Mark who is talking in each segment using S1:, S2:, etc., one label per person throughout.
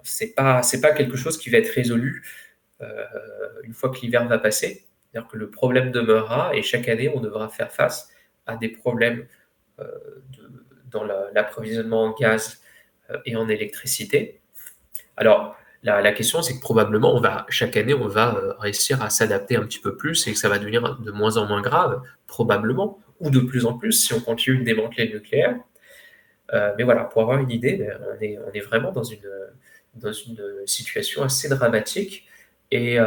S1: c'est pas quelque chose qui va être résolu une fois que l'hiver va passer. C'est-à-dire que le problème demeurera et chaque année, on devra faire face à des problèmes euh, dans l'approvisionnement en gaz et en électricité. Alors, la question, c'est que probablement, chaque année, on va réussir à s'adapter un petit peu plus et que ça va devenir de moins en moins grave, probablement, ou de plus en plus si on continue de démanteler le nucléaire. Mais voilà, pour avoir une idée, on est vraiment dans une situation assez dramatique. Et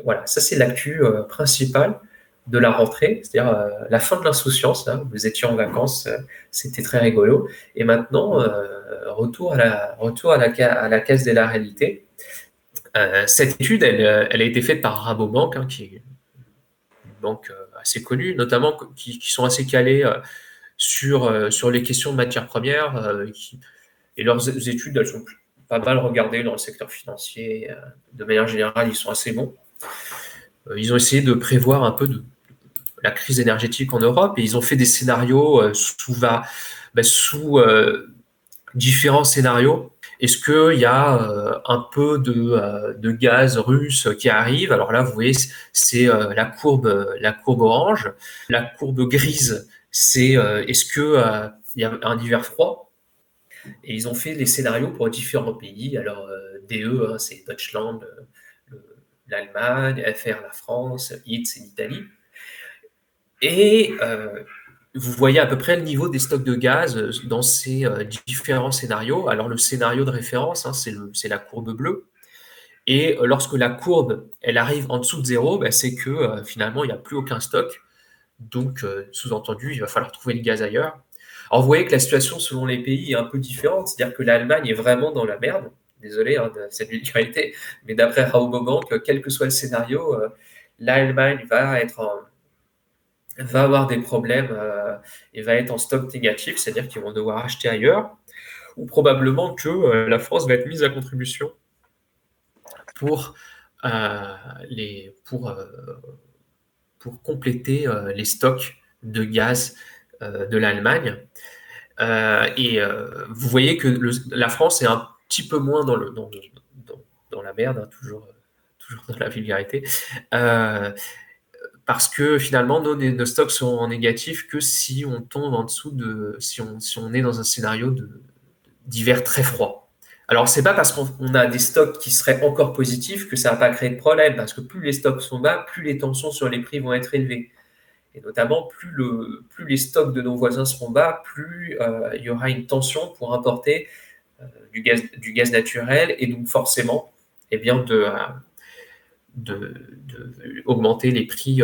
S1: voilà, ça c'est l'actu principale de la rentrée, c'est-à-dire la fin de l'insouciance. Là, vous étiez en vacances, c'était très rigolo. Et maintenant, retour à la case de la réalité. Cette étude, elle a été faite par Rabobank, hein, qui est une banque assez connue, notamment qui sont assez calés sur les questions de matières premières. Et leurs études, elles sont pas mal regardées dans le secteur financier. De manière générale, ils sont assez bons. Ils ont essayé de prévoir un peu de la crise énergétique en Europe et ils ont fait des scénarios sous différents scénarios. Est-ce qu'il y a un peu de gaz russe qui arrive? Alors là, vous voyez, c'est la courbe orange. La courbe grise, c'est est-ce qu'il y a un hiver froid? Et ils ont fait les scénarios pour différents pays. Alors, DE, hein, c'est Deutschland, l'Allemagne, FR, la France, IT, c'est l'Italie. Et vous voyez à peu près le niveau des stocks de gaz dans ces différents scénarios. Alors, le scénario de référence, hein, c'est la courbe bleue. Et lorsque la courbe, elle arrive en dessous de zéro, ben, c'est que finalement, il n'y a plus aucun stock. Donc, sous-entendu, il va falloir trouver le gaz ailleurs. Alors, vous voyez que la situation selon les pays est un peu différente, c'est-à-dire que l'Allemagne est vraiment dans la merde. Désolé de cette vulgarité, mais d'après Rabobank, quel que soit le scénario, l'Allemagne va avoir des problèmes et va être en stock négatif, c'est-à-dire qu'ils vont devoir acheter ailleurs, ou probablement que la France va être mise à contribution pour, pour compléter les stocks de gaz de l'Allemagne. Et vous voyez que la France est un petit peu moins dans la merde, hein, toujours dans la vulgarité, parce que finalement, nos stocks sont en négatif que si on tombe en dessous si on est dans un scénario d'hiver très froid. Alors, c'est pas parce qu'on a des stocks qui seraient encore positifs que ça va pas créer de problème, parce que plus les stocks sont bas, plus les tensions sur les prix vont être élevées. Et notamment, plus les stocks de nos voisins seront bas, plus il y aura une tension pour importer du gaz naturel et donc forcément eh bien, augmenter les prix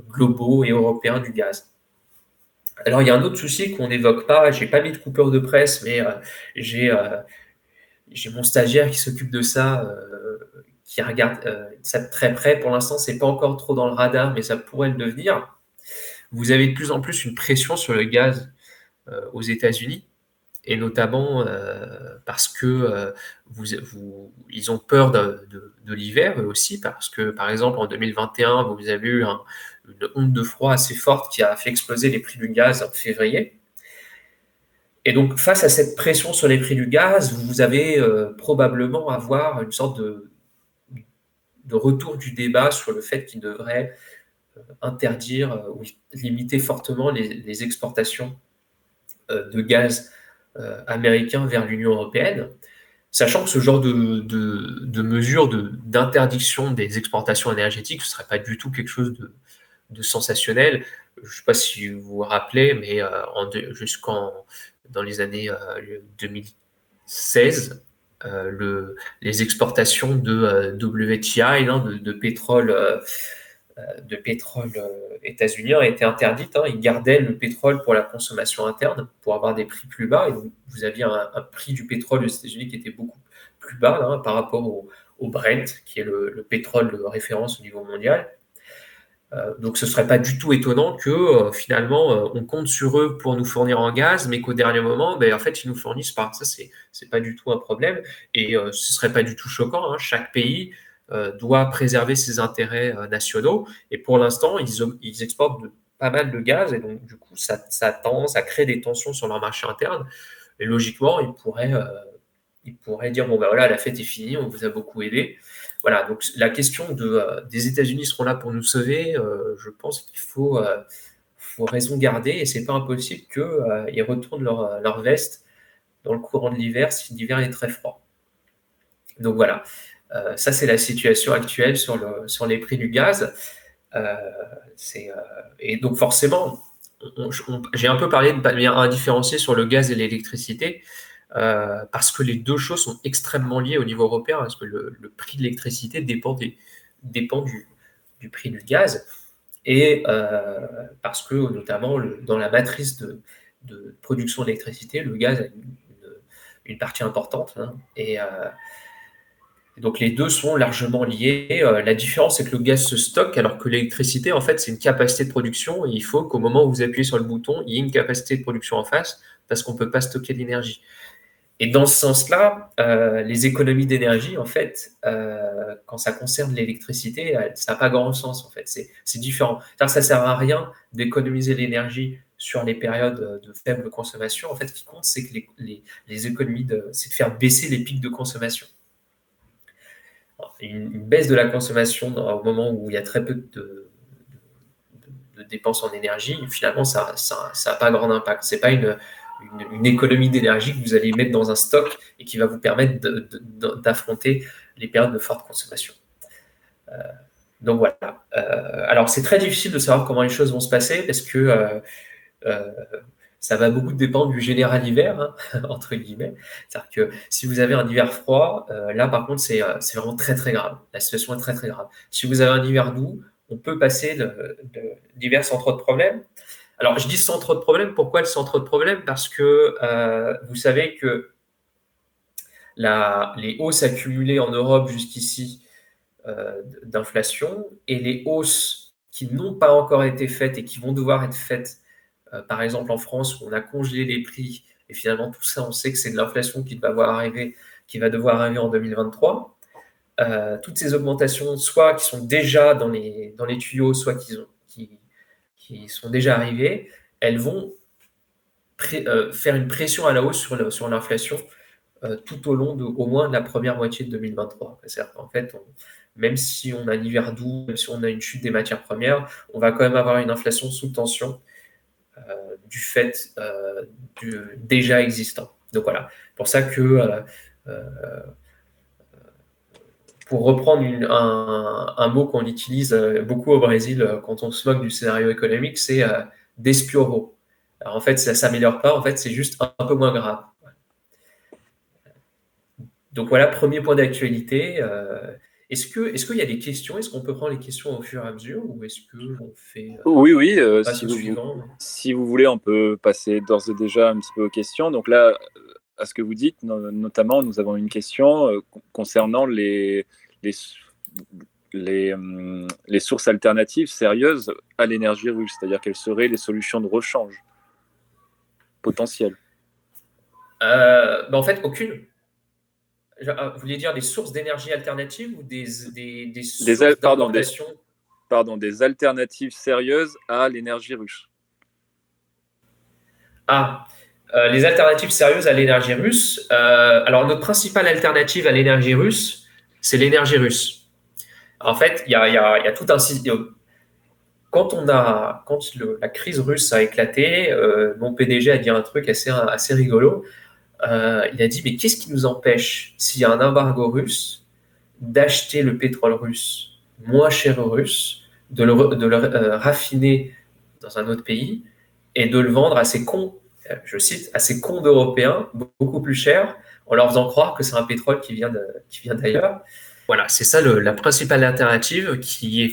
S1: globaux et européens du gaz. Alors, il y a un autre souci qu'on n'évoque pas. Je n'ai pas mis de coupure de presse, mais j'ai mon stagiaire qui s'occupe de ça, qui regarde ça de très près. Pour l'instant, ce n'est pas encore trop dans le radar, mais ça pourrait le devenir. Vous avez de plus en plus une pression sur le gaz aux États-Unis, et notamment parce que ils ont peur de l'hiver, eux aussi, parce que, par exemple, en 2021, vous avez eu une onde de froid assez forte qui a fait exploser les prix du gaz en février. Et donc, face à cette pression sur les prix du gaz, vous allez probablement avoir une sorte de retour du débat sur le fait qu'il devrait interdire ou limiter fortement les exportations de gaz américain vers l'Union européenne, sachant que ce genre de mesures d'interdiction des exportations énergétiques, ce ne serait pas du tout quelque chose de sensationnel. Je ne sais pas si vous vous rappelez, mais dans les années 2016, les exportations de WTI, de pétrole états-unien a été interdite. Ils gardaient le pétrole pour la consommation interne, pour avoir des prix plus bas. Et donc, vous aviez un prix du pétrole aux États-Unis qui était beaucoup plus bas là, par rapport au Brent, qui est le pétrole de référence au niveau mondial. Donc, ce ne serait pas du tout étonnant que finalement, on compte sur eux pour nous fournir en gaz, mais qu'au dernier moment, en fait, ils nous fournissent pas. Ça, c'est pas du tout un problème. Et ce ne serait pas du tout choquant. Chaque pays doit préserver ses intérêts nationaux. Et pour l'instant, ils exportent pas mal de gaz. Et donc, du coup, ça crée des tensions sur leur marché interne. Et logiquement, ils pourraient il pourrait dire, bon, ben voilà, la fête est finie, on vous a beaucoup aidé. Voilà, donc la question des États-Unis seront là pour nous sauver, je pense qu'il faut raison garder et c'est pas impossible qu'ils retournent leur veste dans le courant de l'hiver si l'hiver est très froid. Donc voilà, ça c'est la situation actuelle sur les prix du gaz. Euh, et donc forcément, j'ai un peu parlé de manière indifférenciée sur le gaz et l'électricité, parce que les deux choses sont extrêmement liées au niveau européen, parce que le prix de l'électricité dépend du prix du gaz, et parce que notamment dans la matrice de production d'électricité, le gaz a une partie importante, hein, et donc les deux sont largement liés. La différence, c'est que le gaz se stocke, alors que l'électricité, en fait, c'est une capacité de production. Et il faut qu'au moment où vous appuyez sur le bouton, il y ait une capacité de production en face, parce qu'on ne peut pas stocker l'énergie. Et dans ce sens-là, les économies d'énergie, en fait, quand ça concerne l'électricité, ça n'a pas grand sens, en fait. C'est différent. Ça ne sert à rien d'économiser l'énergie sur les périodes de faible consommation. En fait, ce qui compte, c'est que les économies, c'est de faire baisser les pics de consommation. Une baisse de la consommation au moment où il y a très peu de dépenses en énergie, finalement, ça n'a pas grand impact. Ce n'est pas une économie d'énergie que vous allez mettre dans un stock et qui va vous permettre d'affronter les périodes de forte consommation. Donc voilà. Alors c'est très difficile de savoir comment les choses vont se passer parce que ça va beaucoup dépendre du général hiver, hein, entre guillemets. C'est-à-dire que si vous avez un hiver froid, là par contre c'est vraiment très très grave. La situation est très très grave. Si vous avez un hiver doux, on peut passer l'hiver sans trop de problèmes. Alors je dis sans trop de problèmes, pourquoi sans trop de problèmes? Parce que vous savez que les hausses accumulées en Europe jusqu'ici d'inflation et les hausses qui n'ont pas encore été faites et qui vont devoir être faites, par exemple en France où on a congelé les prix et finalement tout ça on sait que c'est de l'inflation qui va devoir arriver en 2023. Toutes ces augmentations, soit qui sont déjà dans les tuyaux, soit qui sont déjà arrivées, elles vont faire une pression à la hausse sur l'inflation tout au long au moins de la première moitié de 2023. C'est-à-dire qu'en fait, même si on a un hiver doux, même si on a une chute des matières premières, on va quand même avoir une inflation sous tension du fait déjà existant. Donc voilà, pour ça que pour reprendre un mot qu'on utilise beaucoup au Brésil quand on se moque du scénario économique, c'est despiorro. Alors en fait, ça ne s'améliore pas, en fait, c'est juste un peu moins grave. Donc voilà, premier point d'actualité. Est-ce qu'il y a des questions? Est-ce qu'on peut prendre les questions au fur et à mesure ou est-ce qu'on fait
S2: Oui,
S1: passe au suivant?
S2: si vous voulez, on peut passer d'ores et déjà un petit peu aux questions. Donc là, à ce que vous dites, notamment, nous avons une question concernant les sources alternatives sérieuses à l'énergie russe, c'est-à-dire quelles seraient les solutions de rechange potentielles.
S1: En fait, aucune. Vous voulez dire des sources d'énergie alternatives ou des sources d'importation?
S2: Des alternatives sérieuses à l'énergie russe.
S1: Les alternatives sérieuses à l'énergie russe. Alors, notre principale alternative à l'énergie russe, c'est l'énergie russe. En fait, il y a tout un système. Quand la crise russe a éclaté, mon PDG a dit un truc assez rigolo. Il a dit, mais qu'est-ce qui nous empêche, s'il y a un embargo russe, d'acheter le pétrole russe moins cher aux Russes, de le raffiner dans un autre pays et de le vendre à ces cons, je cite, à ces cons d'Européens, beaucoup plus cher, en leur faisant croire que c'est un pétrole qui vient d'ailleurs. Voilà, c'est ça la principale alternative qui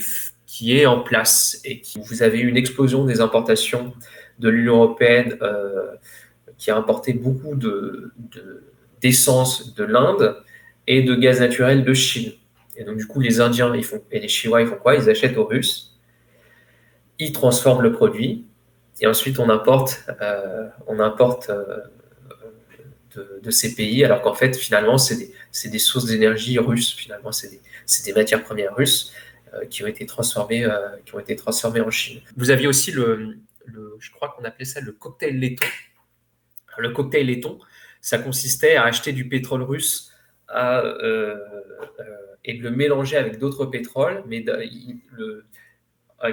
S1: est en place et vous avez eu une explosion des importations de l'Union européenne qui a importé beaucoup d'essence de l'Inde et de gaz naturel de Chine. Et donc, du coup, les Indiens et les Chinois, ils font quoi? Ils achètent aux Russes, ils transforment le produit, et ensuite on importe de ces pays, alors qu'en fait, finalement, c'est des sources d'énergie russes. Finalement, c'est des matières premières russes qui ont été transformées en Chine. Vous aviez aussi je crois qu'on appelait ça le cocktail laiton. Le cocktail laiton, ça consistait à acheter du pétrole russe et de le mélanger avec d'autres pétroles, mais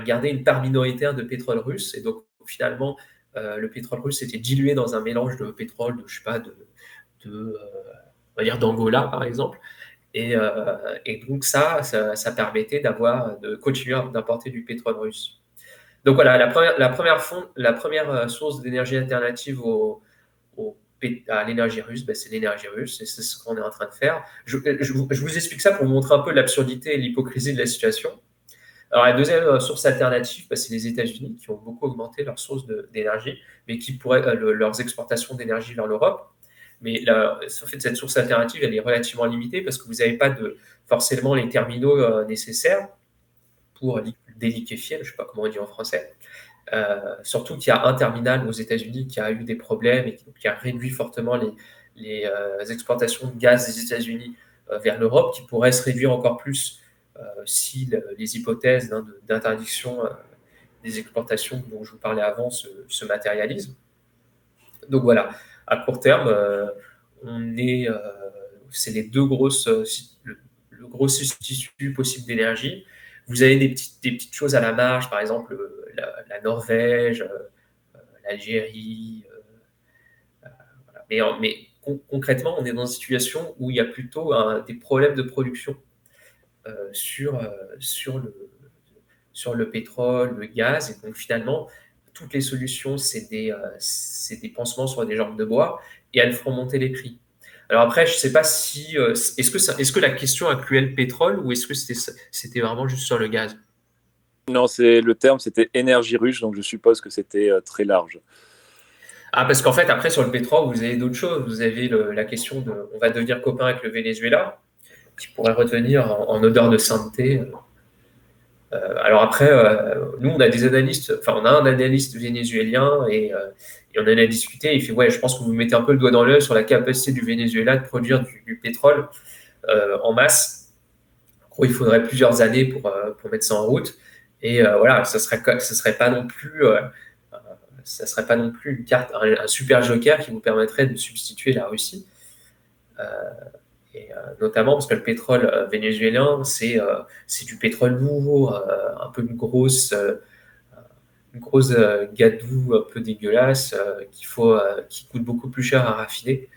S1: garder une part minoritaire de pétrole russe. Et donc, finalement, le pétrole russe était dilué dans un mélange de pétrole, je sais pas, on va dire d'Angola, par exemple. Et donc, ça permettait de continuer d'importer du pétrole russe. Donc voilà, la première source d'énergie alternative à l'énergie russe, c'est l'énergie russe, et c'est ce qu'on est en train de faire. Je vous explique ça pour vous montrer un peu l'absurdité et l'hypocrisie de la situation. Alors la deuxième source alternative, c'est les États-Unis qui ont beaucoup augmenté leurs sources d'énergie, mais qui pourraient leurs exportations d'énergie vers l'Europe. Mais en fait, cette source alternative, elle est relativement limitée parce que vous n'avez pas forcément les terminaux nécessaires pour déliquéfier, je ne sais pas comment on dit en français. Surtout qu'il y a un terminal aux États-Unis qui a eu des problèmes et qui a réduit fortement les exportations de gaz des États-Unis vers l'Europe, qui pourrait se réduire encore plus si les hypothèses d'interdiction des exportations dont je vous parlais avant se matérialisent. Donc voilà, à court terme, c'est les deux le gros substitut possible d'énergie. Vous avez des petites choses à la marge, par exemple la Norvège, l'Algérie. Voilà. Mais concrètement, on est dans une situation où il y a plutôt des problèmes de production sur le pétrole, le gaz. Et donc finalement, toutes les solutions, c'est des pansements sur des jambes de bois et elles feront monter les prix. Alors après, je ne sais pas si... est-ce que la question incluait le pétrole ou est-ce que c'était vraiment juste sur le gaz?
S2: Non, le terme, c'était énergie russe, donc je suppose que c'était très large.
S1: Ah, parce qu'en fait, après, sur le pétrole, vous avez d'autres choses. Vous avez la question de... On va devenir copain avec le Venezuela, qui pourrait revenir en odeur de sainteté. Alors après, nous, on a des analystes, enfin, on a un analyste vénézuélien et on en a discuté. Il fait, ouais, je pense que vous mettez un peu le doigt dans l'œil sur la capacité du Venezuela de produire du pétrole en masse. En gros, il faudrait plusieurs années pour mettre ça en route. Et voilà, ça serait pas non plus, une carte, un super joker qui vous permettrait de substituer la Russie. Et notamment parce que le pétrole vénézuélien, c'est du pétrole nouveau, un peu une grosse gadoue un peu dégueulasse qui coûte beaucoup plus cher à raffiner.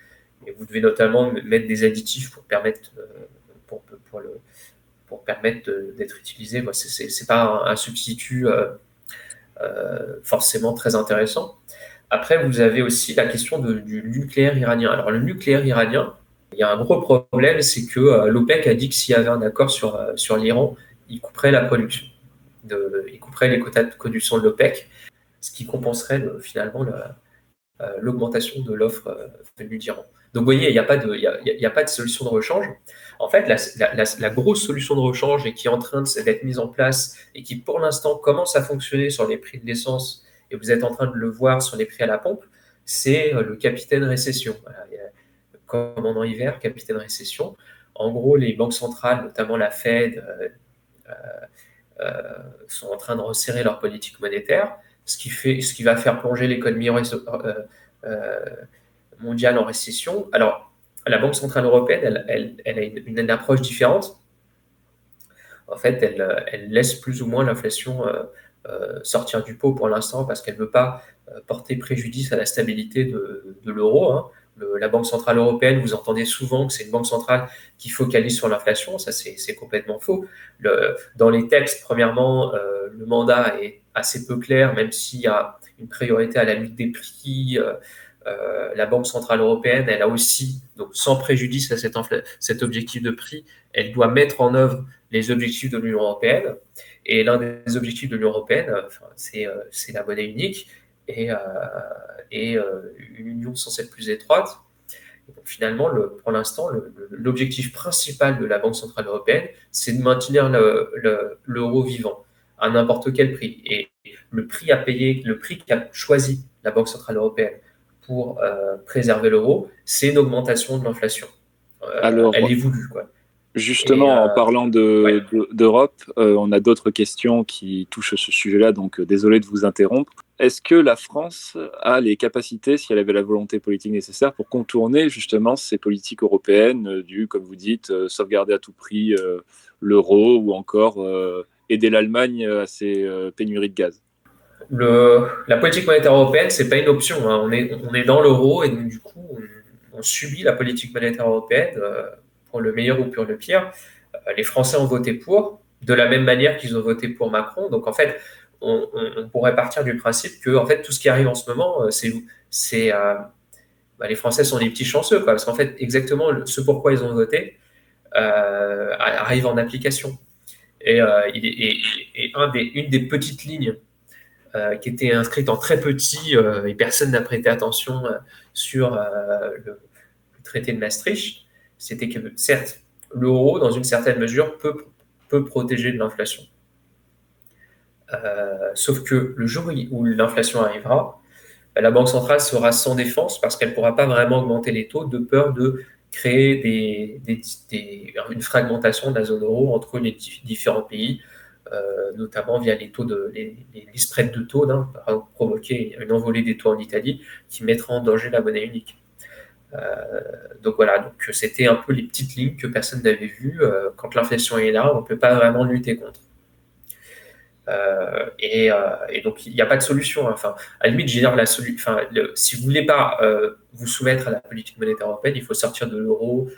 S1: Et vous devez notamment mettre des additifs pour permettre d'être utilisé. C'est pas un substitut forcément très intéressant. Après, vous avez aussi la question du nucléaire iranien. Alors, le nucléaire iranien, il y a un gros problème, c'est que l'OPEC a dit que s'il y avait un accord sur l'Iran, il couperait la production. Il couperait les quotas de production de l'OPEC, ce qui compenserait finalement l'augmentation de l'offre venue d'Iran. Donc, vous voyez, il n'y a pas de solution de rechange. En fait, la grosse solution de rechange et qui est en train d'être mise en place et qui, pour l'instant, commence à fonctionner sur les prix de l'essence, et vous êtes en train de le voir sur les prix à la pompe, c'est le capitaine récession. Voilà, commandant hiver, capitaine récession. En gros, les banques centrales, notamment la Fed, sont en train de resserrer leur politique monétaire, ce qui va faire plonger l'économie mondiale en récession. Alors, la Banque centrale européenne, elle a une approche différente. En fait, elle laisse plus ou moins l'inflation sortir du pot pour l'instant parce qu'elle ne veut pas porter préjudice à la stabilité de l'euro. Hein. La Banque centrale européenne, vous entendez souvent que c'est une banque centrale qui focalise sur l'inflation. Ça, c'est complètement faux. Dans les textes, premièrement, le mandat est assez peu clair, même s'il y a une priorité à la lutte des prix. La Banque centrale européenne, elle a aussi, donc sans préjudice à cet objectif de prix, elle doit mettre en œuvre les objectifs de l'Union européenne. Et l'un des objectifs de l'Union européenne, c'est la monnaie unique et une union censée être plus étroite. Et donc finalement, pour l'instant, l'objectif principal de la Banque centrale européenne, c'est de maintenir l'euro vivant à n'importe quel prix. Et le prix à payer, le prix qu'a choisi la Banque centrale européenne pour préserver l'euro, c'est une augmentation de l'inflation.
S2: Alors,
S1: elle est voulue, quoi.
S2: Justement, en parlant d'Europe, on a d'autres questions qui touchent ce sujet-là, donc désolé de vous interrompre. Est-ce que la France a les capacités, si elle avait la volonté politique nécessaire, pour contourner justement ces politiques européennes comme vous dites, sauvegarder à tout prix l'euro ou encore aider l'Allemagne à ses pénuries de gaz?
S1: La politique monétaire européenne, c'est pas une option, hein. On est dans l'euro et donc du coup, on subit la politique monétaire européenne pour le meilleur ou pour le pire. Les Français ont voté pour, de la même manière qu'ils ont voté pour Macron. Donc en fait, on pourrait partir du principe que en fait, tout ce qui arrive en ce moment, les Français sont des petits chanceux, quoi, parce qu'en fait, exactement ce pourquoi ils ont voté arrive en application. Et, une des petites lignes qui était inscrite en très petit et personne n'a prêté attention sur le traité de Maastricht, c'était que certes, l'euro, dans une certaine mesure, peut protéger de l'inflation. Sauf que le jour où l'inflation arrivera, la Banque centrale sera sans défense parce qu'elle ne pourra pas vraiment augmenter les taux de peur de créer une fragmentation de la zone euro entre les différents pays, notamment via les spreads de taux, provoquer une envolée des taux en Italie qui mettra en danger la monnaie unique. Donc voilà, donc c'était un peu les petites lignes que personne n'avait vues. Quand l'inflation est là, on ne peut pas vraiment lutter contre. Et donc il n'y a pas de solution, hein. Enfin, à la limite, si vous ne voulez pas vous soumettre à la politique monétaire européenne, il faut sortir de l'euro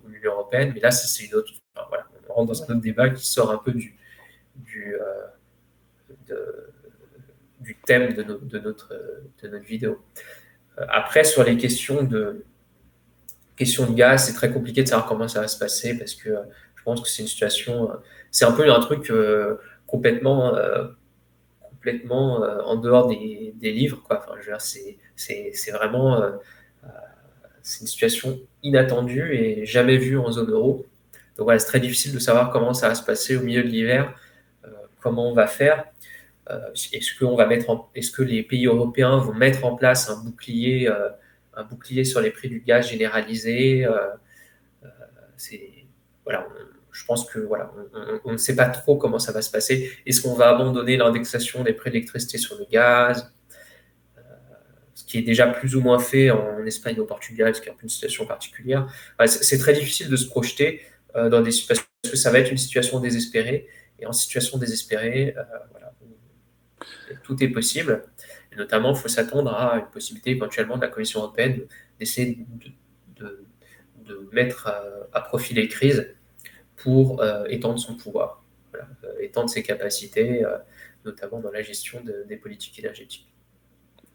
S1: ou de l'Union européenne. Mais là, c'est une autre. Enfin, voilà, on rentre dans un autre débat qui sort un peu du, de, du thème de notre vidéo. Après, sur les questions de gaz, c'est très compliqué de savoir comment ça va se passer parce que je pense que c'est une situation, c'est un peu un truc complètement en dehors des livres, quoi. Enfin, je veux dire, c'est vraiment c'est une situation inattendue et jamais vue en zone euro. Donc voilà, c'est très difficile de savoir comment ça va se passer au milieu de l'hiver, comment on va faire. Est-ce que les pays européens vont mettre en place un bouclier sur les prix du gaz généralisé? C'est voilà, je pense que voilà, on ne sait pas trop comment ça va se passer. Est-ce qu'on va abandonner l'indexation des prix d'électricité sur le gaz, ce qui est déjà plus ou moins fait en Espagne et au Portugal, ce qui est un peu une situation particulière. C'est très difficile de se projeter dans des situations parce que ça va être une situation désespérée. Et en situation désespérée, voilà, tout est possible. Et notamment, il faut s'attendre à une possibilité éventuellement de la Commission européenne d'essayer de mettre à profit les crises pour étendre son pouvoir, voilà, étendre ses capacités, notamment dans la gestion des politiques énergétiques.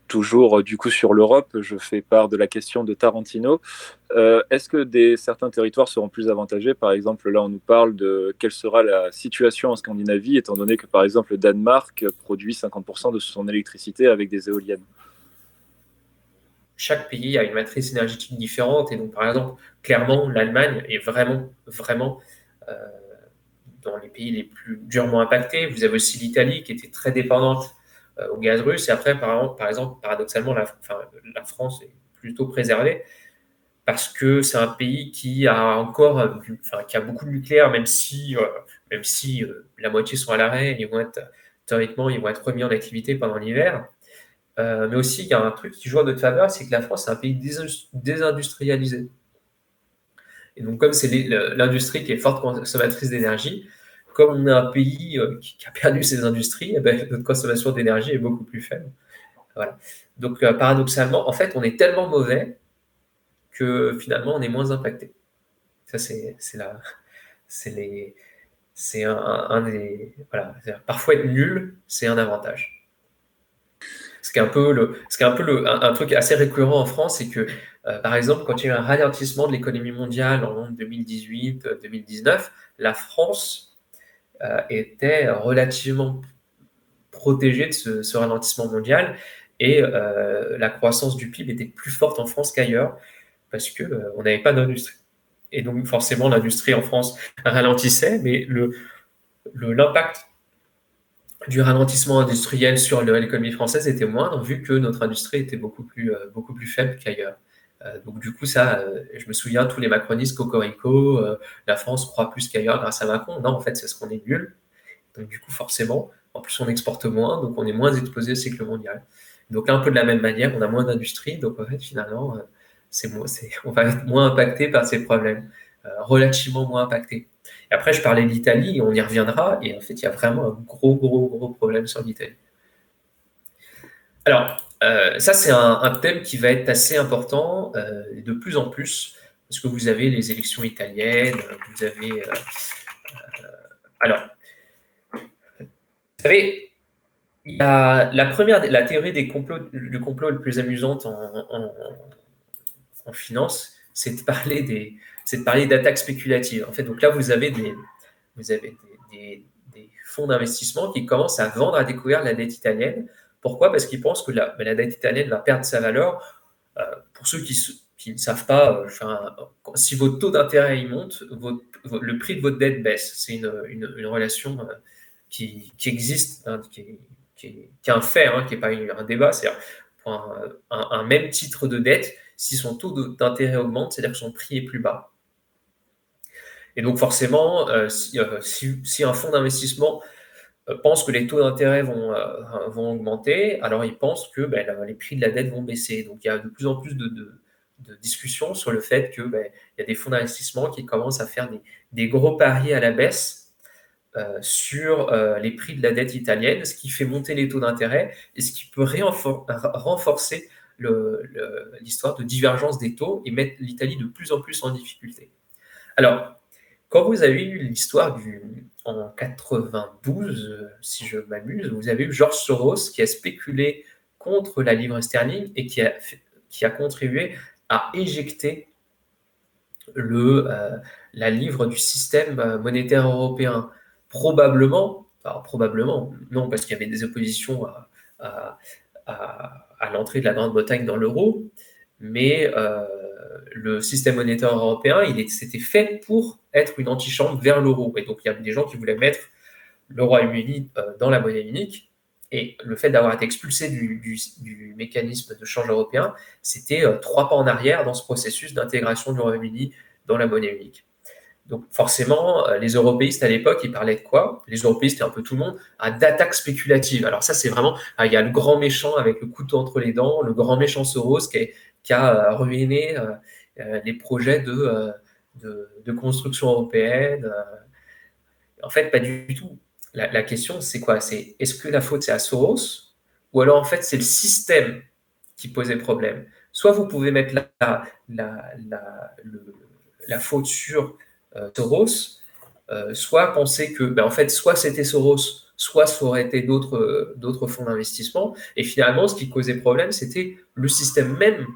S2: Toujours du coup sur l'Europe, je fais part de la question de Tarantino. Est-ce que certains territoires seront plus avantagés? Par exemple, là, on nous parle de quelle sera la situation en Scandinavie, étant donné que, par exemple, le Danemark produit 50% de son électricité avec des éoliennes.
S1: Chaque pays a une matrice énergétique différente. Et donc, par exemple, clairement, l'Allemagne est vraiment, vraiment dans les pays les plus durement impactés. Vous avez aussi l'Italie qui était très dépendante au gaz russe. Et après, par exemple, paradoxalement, la France est plutôt préservée parce que c'est un pays qui a encore, qui a beaucoup de nucléaire, même si la moitié sont à l'arrêt, théoriquement, ils vont être remis en activité pendant l'hiver. Mais aussi, il y a un truc qui joue en notre faveur, c'est que la France est un pays désindustrialisé. Et donc, comme c'est l'industrie qui est forte consommatrice d'énergie, comme on est un pays qui a perdu ses industries, eh ben, notre consommation d'énergie est beaucoup plus faible. Voilà. Donc, paradoxalement, en fait, on est tellement mauvais que finalement, on est moins impacté. Ça, c'est un des. Voilà. Parfois, être nul, c'est un avantage. Ce qui est un peu un truc assez récurrent en France, c'est que, par exemple, quand il y a eu un ralentissement de l'économie mondiale en 2018-2019, la France était relativement protégée de ce ralentissement mondial et la croissance du PIB était plus forte en France qu'ailleurs parce qu'on on n'avait pas d'industrie. Et donc, forcément, l'industrie en France ralentissait, mais l'impact du ralentissement industriel sur l'économie française était moindre, vu que notre industrie était beaucoup plus faible qu'ailleurs. Donc du coup, je me souviens, tous les macronistes, cocorico, la France croit plus qu'ailleurs grâce à Macron. Non, en fait, c'est ce qu'on est nul. Donc du coup, forcément, En plus, on exporte moins, donc on est moins exposé au cycle mondial. Donc, un peu de la même manière, on a moins d'industrie, donc en fait, finalement, on va être moins impacté par ces problèmes, relativement moins impacté. Et après, je parlais de l'Italie, on y reviendra, et en fait, il y a vraiment un gros, gros, gros problème sur l'Italie. Alors, ça, c'est un thème qui va être assez important de plus en plus, parce que vous avez les élections italiennes, vous avez... alors, vous savez, il y a la théorie du complot le plus amusante en finance, c'est de parler d'attaques spéculatives. En fait, donc là, vous avez des fonds d'investissement qui commencent à vendre à découvert la dette italienne. Pourquoi? Parce qu'ils pensent que la dette italienne va perdre sa valeur. Pour ceux qui ne savent pas, si votre taux d'intérêt il monte, le prix de votre dette baisse. C'est une relation qui existe, hein, qui est un fait, hein, qui n'est pas un débat. C'est-à-dire, pour un même titre de dette, si son taux d'intérêt augmente, c'est-à-dire que son prix est plus bas. Et donc forcément, si un fonds d'investissement pense que les taux d'intérêt vont augmenter, alors il pense que les prix de la dette vont baisser. Donc il y a de plus en plus de discussions sur le fait qu'il y a des fonds d'investissement qui commencent à faire des gros paris à la baisse sur les prix de la dette italienne, ce qui fait monter les taux d'intérêt et ce qui peut renforcer l'histoire de divergence des taux et mettre l'Italie de plus en plus en difficulté. Alors, quand vous avez eu l'histoire en 92, si je m'amuse, vous avez eu George Soros qui a spéculé contre la livre sterling et qui a contribué à éjecter la livre du système monétaire européen. Probablement, non, parce qu'il y avait des oppositions à l'entrée de la Grande-Bretagne dans l'euro, mais le système monétaire européen, c'était fait pour être une antichambre vers l'euro. Et donc, il y a des gens qui voulaient mettre le Royaume-Uni dans la monnaie unique. Et le fait d'avoir été expulsé du mécanisme de change européen, c'était 3 pas en arrière dans ce processus d'intégration du Royaume-Uni dans la monnaie unique. Donc forcément, les européistes à l'époque, ils parlaient de quoi? Les européistes et un peu tout le monde, d'attaques spéculatives. Alors ça, c'est vraiment, il y a le grand méchant avec le couteau entre les dents, le grand méchant Soros qui a ruiné les projets de construction européenne. En fait, pas du tout. La question, c'est quoi? C'est est-ce que la faute, c'est à Soros? Ou alors, en fait, c'est le système qui posait problème. Soit vous pouvez mettre la faute sur Soros, soit penser que, en fait, soit c'était Soros, soit ça aurait été d'autres fonds d'investissement. Et finalement, ce qui causait problème, c'était le système même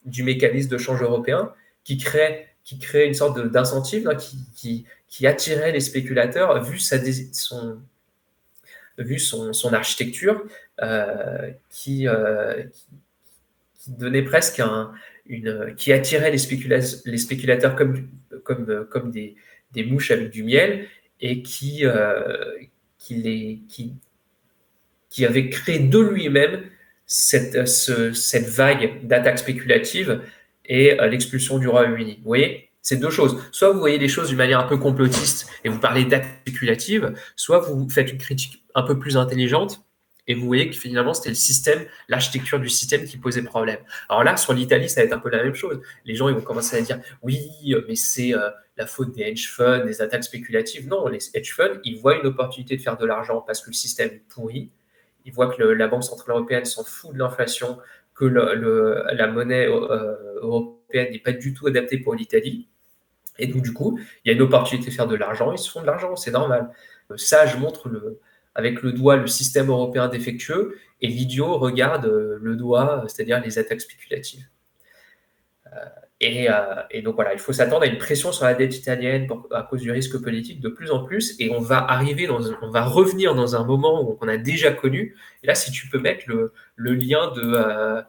S1: du mécanisme de change européen qui crée une sorte d'incentive qui attirait les spéculateurs vu son architecture qui donnait presque qui attirait les spéculateurs comme des mouches avec du miel et qui avait créé de lui-même cette vague d'attaques spéculatives et l'expulsion du Royaume-Uni. Vous voyez, c'est deux choses. Soit vous voyez les choses d'une manière un peu complotiste et vous parlez d'attaques spéculatives, soit vous faites une critique un peu plus intelligente et vous voyez que finalement c'était le système, l'architecture du système qui posait problème. Alors là, sur l'Italie, ça va être un peu la même chose. Les gens ils vont commencer à dire oui, mais c'est la faute des hedge funds, des attaques spéculatives. Non, les hedge funds, ils voient une opportunité de faire de l'argent parce que le système est pourri. Ils voient que la Banque centrale européenne s'en fout de l'inflation, que la monnaie européenne n'est pas du tout adaptée pour l'Italie. Et donc, du coup, il y a une opportunité de faire de l'argent, ils se font de l'argent, c'est normal. Ça, je montre avec le doigt le système européen défectueux, et l'idiot regarde le doigt, c'est-à-dire les attaques spéculatives. Et donc voilà, il faut s'attendre à une pression sur la dette italienne à cause du risque politique de plus en plus, et on va revenir dans un moment qu'on a déjà connu. Et là, si tu peux mettre le lien de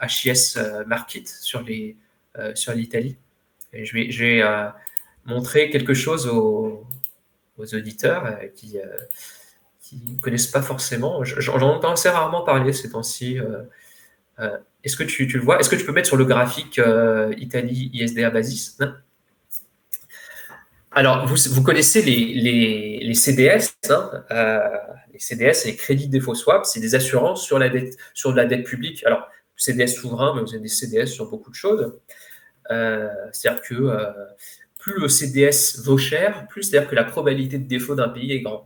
S1: HIS Market sur l'Italie, je vais montrer quelque chose aux auditeurs qui ne connaissent pas forcément. J'en entends assez rarement parler ces temps-ci. Est-ce que tu le vois? Est-ce que tu peux mettre sur le graphique Italie ISDA Basis? Alors, vous connaissez les CDS, hein, les CDS, c'est les crédits défaut swap, c'est des assurances sur la dette publique. Alors, CDS souverain, mais vous avez des CDS sur beaucoup de choses. C'est-à-dire que plus le CDS vaut cher, plus c'est-à-dire que la probabilité de défaut d'un pays est grande.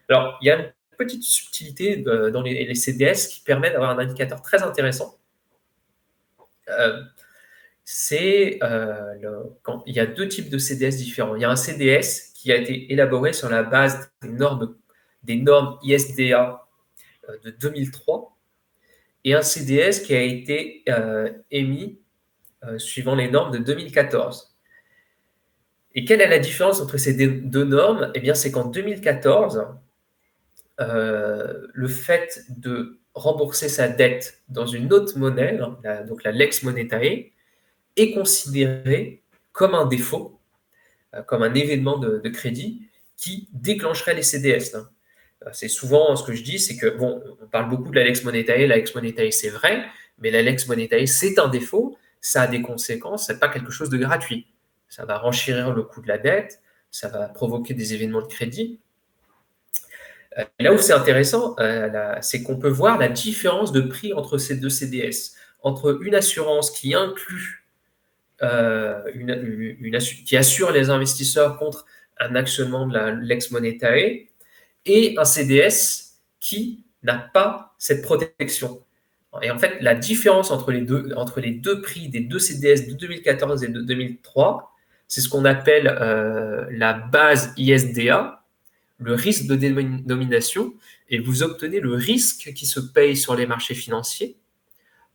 S1: Alors, il y a une petite subtilité dans les CDS qui permet d'avoir un indicateur très intéressant. Quand il y a deux types de CDS différents. Il y a un CDS qui a été élaboré sur la base des normes ISDA de 2003 et un CDS qui a été émis suivant les normes de 2014. Et quelle est la différence entre ces deux normes? Eh bien, c'est qu'en 2014, le fait de rembourser sa dette dans une autre monnaie, donc la lex monetae, est considéré comme un défaut, comme un événement de crédit qui déclencherait les CDS. C'est souvent ce que je dis, c'est que, bon, on parle beaucoup de la lex monetae, c'est vrai, mais la lex monetae, c'est un défaut, ça a des conséquences, c'est pas quelque chose de gratuit. Ça va renchérir le coût de la dette, ça va provoquer des événements de crédit. Et là où c'est intéressant, c'est qu'on peut voir la différence de prix entre ces deux CDS, entre une assurance qui inclut qui assure les investisseurs contre un actionnement de la lex monetae et un CDS qui n'a pas cette protection. Et en fait, la différence entre les deux prix des deux CDS de 2014 et de 2003, c'est ce qu'on appelle la base ISDA, le risque de dénomination, et vous obtenez le risque qui se paye sur les marchés financiers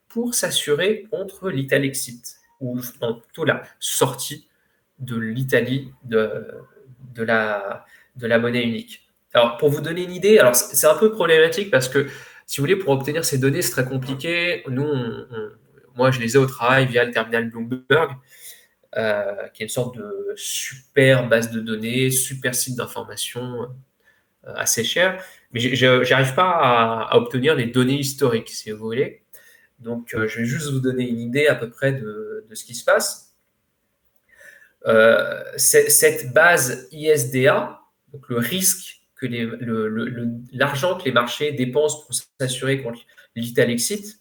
S1: pour s'assurer contre l'Italexit, ou plutôt la sortie de l'Italie de la monnaie unique. Alors, pour vous donner une idée, alors c'est un peu problématique parce que, si vous voulez, pour obtenir ces données, c'est très compliqué. Nous, moi, je les ai au travail via le terminal Bloomberg, qui est une sorte de super base de données, super site d'information assez cher. Mais je n'arrive pas à obtenir les données historiques, si vous voulez. Donc, je vais juste vous donner une idée à peu près de ce qui se passe. Cette base ISDA, donc le risque que l'argent que les marchés dépensent pour s'assurer contre l'Italexit,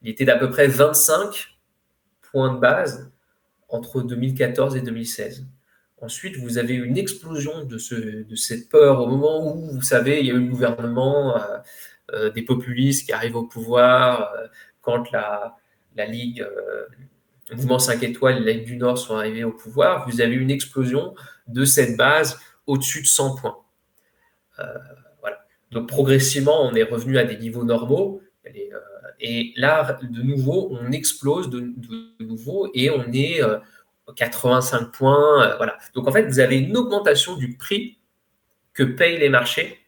S1: il était d'à peu près 25 points de base entre 2014 et 2016. Ensuite, vous avez une explosion de cette peur au moment où, vous savez, il y a eu le gouvernement, des populistes qui arrivent au pouvoir, quand la Ligue, le mouvement 5 étoiles et la Ligue du Nord sont arrivés au pouvoir, vous avez eu une explosion de cette base au-dessus de 100 points. Voilà. Donc progressivement, on est revenu à des niveaux normaux. Et là, de nouveau, on explose de nouveau et on est 85 points. Voilà. Donc en fait, vous avez une augmentation du prix que payent les marchés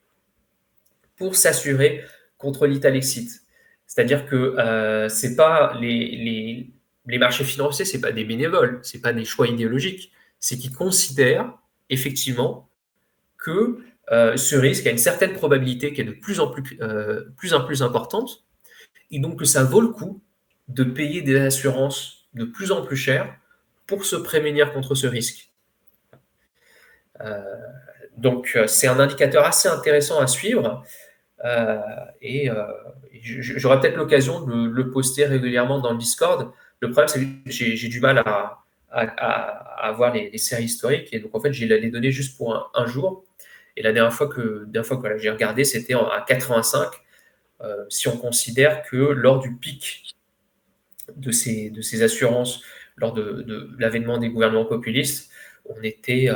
S1: pour s'assurer contre l'Italexit. C'est-à-dire que c'est pas les marchés financiers, c'est pas des bénévoles, c'est pas des choix idéologiques, c'est qu'ils considèrent effectivement que ce risque a une certaine probabilité qui est de plus en plus importante, et donc que ça vaut le coup de payer des assurances de plus en plus chères pour se prémunir contre ce risque. Donc c'est un indicateur assez intéressant à suivre. Et j'aurai peut-être l'occasion de le poster régulièrement dans le Discord. Le problème, c'est que j'ai du mal à avoir les séries historiques. Et donc, en fait, j'ai les données juste pour un jour. Et la dernière fois que j'ai regardé, c'était à 85. Si on considère que lors du pic de ces assurances, lors de l'avènement des gouvernements populistes, on était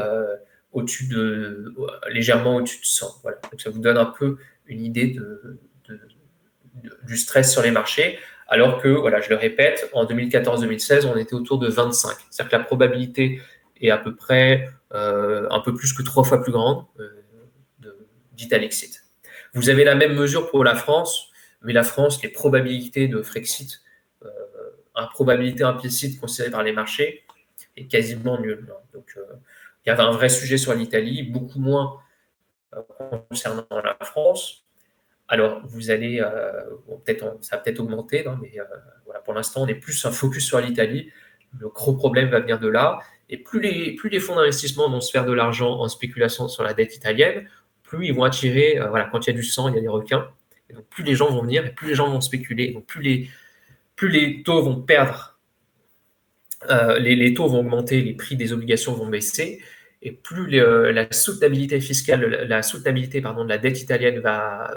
S1: légèrement au-dessus de 100. Voilà. Donc, ça vous donne un peu une idée du stress sur les marchés, alors que, voilà, je le répète, en 2014-2016, on était autour de 25. C'est-à-dire que la probabilité est à peu près un peu plus que 3 fois plus grande d'Italexit. Vous avez la même mesure pour la France, mais la France, les probabilités de Frexit, probabilité implicite considérée par les marchés, est quasiment nulle. Donc, il y avait un vrai sujet sur l'Italie, beaucoup moins concernant la France. Alors, vous allez, ça va peut-être augmenter, mais voilà, pour l'instant, on est plus un focus sur l'Italie. Le gros problème va venir de là. Et plus les fonds d'investissement vont se faire de l'argent en spéculation sur la dette italienne, plus ils vont attirer, voilà, quand il y a du sang, il y a des requins. Et donc plus les gens vont venir et plus les gens vont spéculer. Donc plus les taux vont perdre, les taux vont augmenter, les prix des obligations vont baisser, et plus la soutenabilité fiscale, la soutenabilité pardon, de la dette italienne va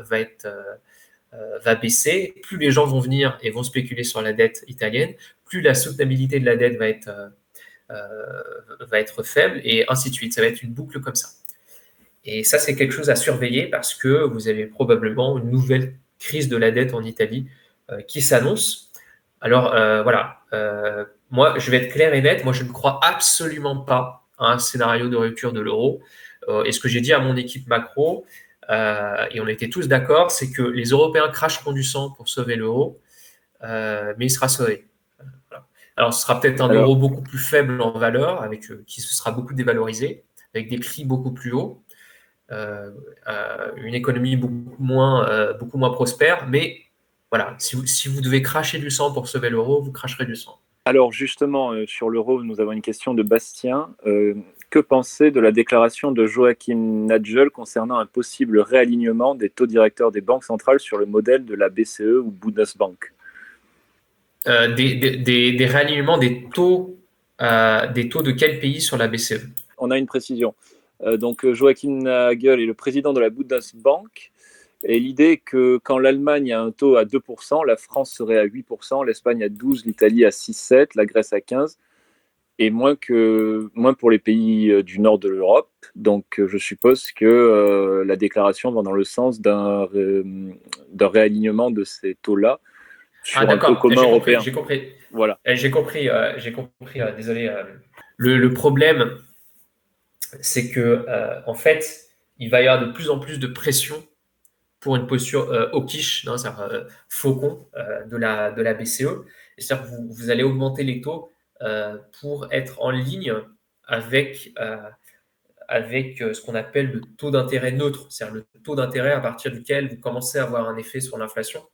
S1: baisser, plus les gens vont venir et vont spéculer sur la dette italienne, plus la soutenabilité de la dette va être faible, et ainsi de suite. Ça va être une boucle comme ça. Et ça, c'est quelque chose à surveiller parce que vous avez probablement une nouvelle crise de la dette en Italie qui s'annonce. Alors, voilà. Moi, je vais être clair et net. Moi, je ne crois absolument pas à un scénario de rupture de l'euro. Et ce que j'ai dit à mon équipe macro, et on était tous d'accord, c'est que les Européens cracheront du sang pour sauver l'euro, mais il sera sauvé. Voilà. Alors, ce sera peut-être un euro beaucoup plus faible en valeur, qui se sera beaucoup dévalorisé, avec des prix beaucoup plus hauts, une économie beaucoup moins prospère, mais voilà, si vous devez cracher du sang pour sauver l'euro, vous cracherez du sang.
S2: Alors justement, sur l'euro, nous avons une question de Bastien. Que penser de la déclaration de Joachim Nagel concernant un possible réalignement des taux directeurs des banques centrales sur le modèle de la BCE ou Bundesbank?
S1: Des réalignements des taux de quel pays sur la BCE?
S2: On a une précision. Donc Joachim Nagel est le président de la Bundesbank. Et l'idée est que quand l'Allemagne a un taux à 2%, la France serait à 8%, l'Espagne à 12%, l'Italie à 6-7%, la Grèce à 15%, et moins pour les pays du nord de l'Europe. Donc je suppose que la déclaration va dans le sens d'un réalignement de ces taux-là sur un taux commun européen.
S1: J'ai compris.
S2: Voilà.
S1: J'ai compris. Désolé. Le problème, c'est que en fait, il va y avoir de plus en plus de pression pour une posture hawkish, c'est-à-dire faucon de la BCE. C'est-à-dire que vous allez augmenter les taux pour être en ligne avec ce qu'on appelle le taux d'intérêt neutre, c'est-à-dire le taux d'intérêt à partir duquel vous commencez à avoir un effet sur l'inflation.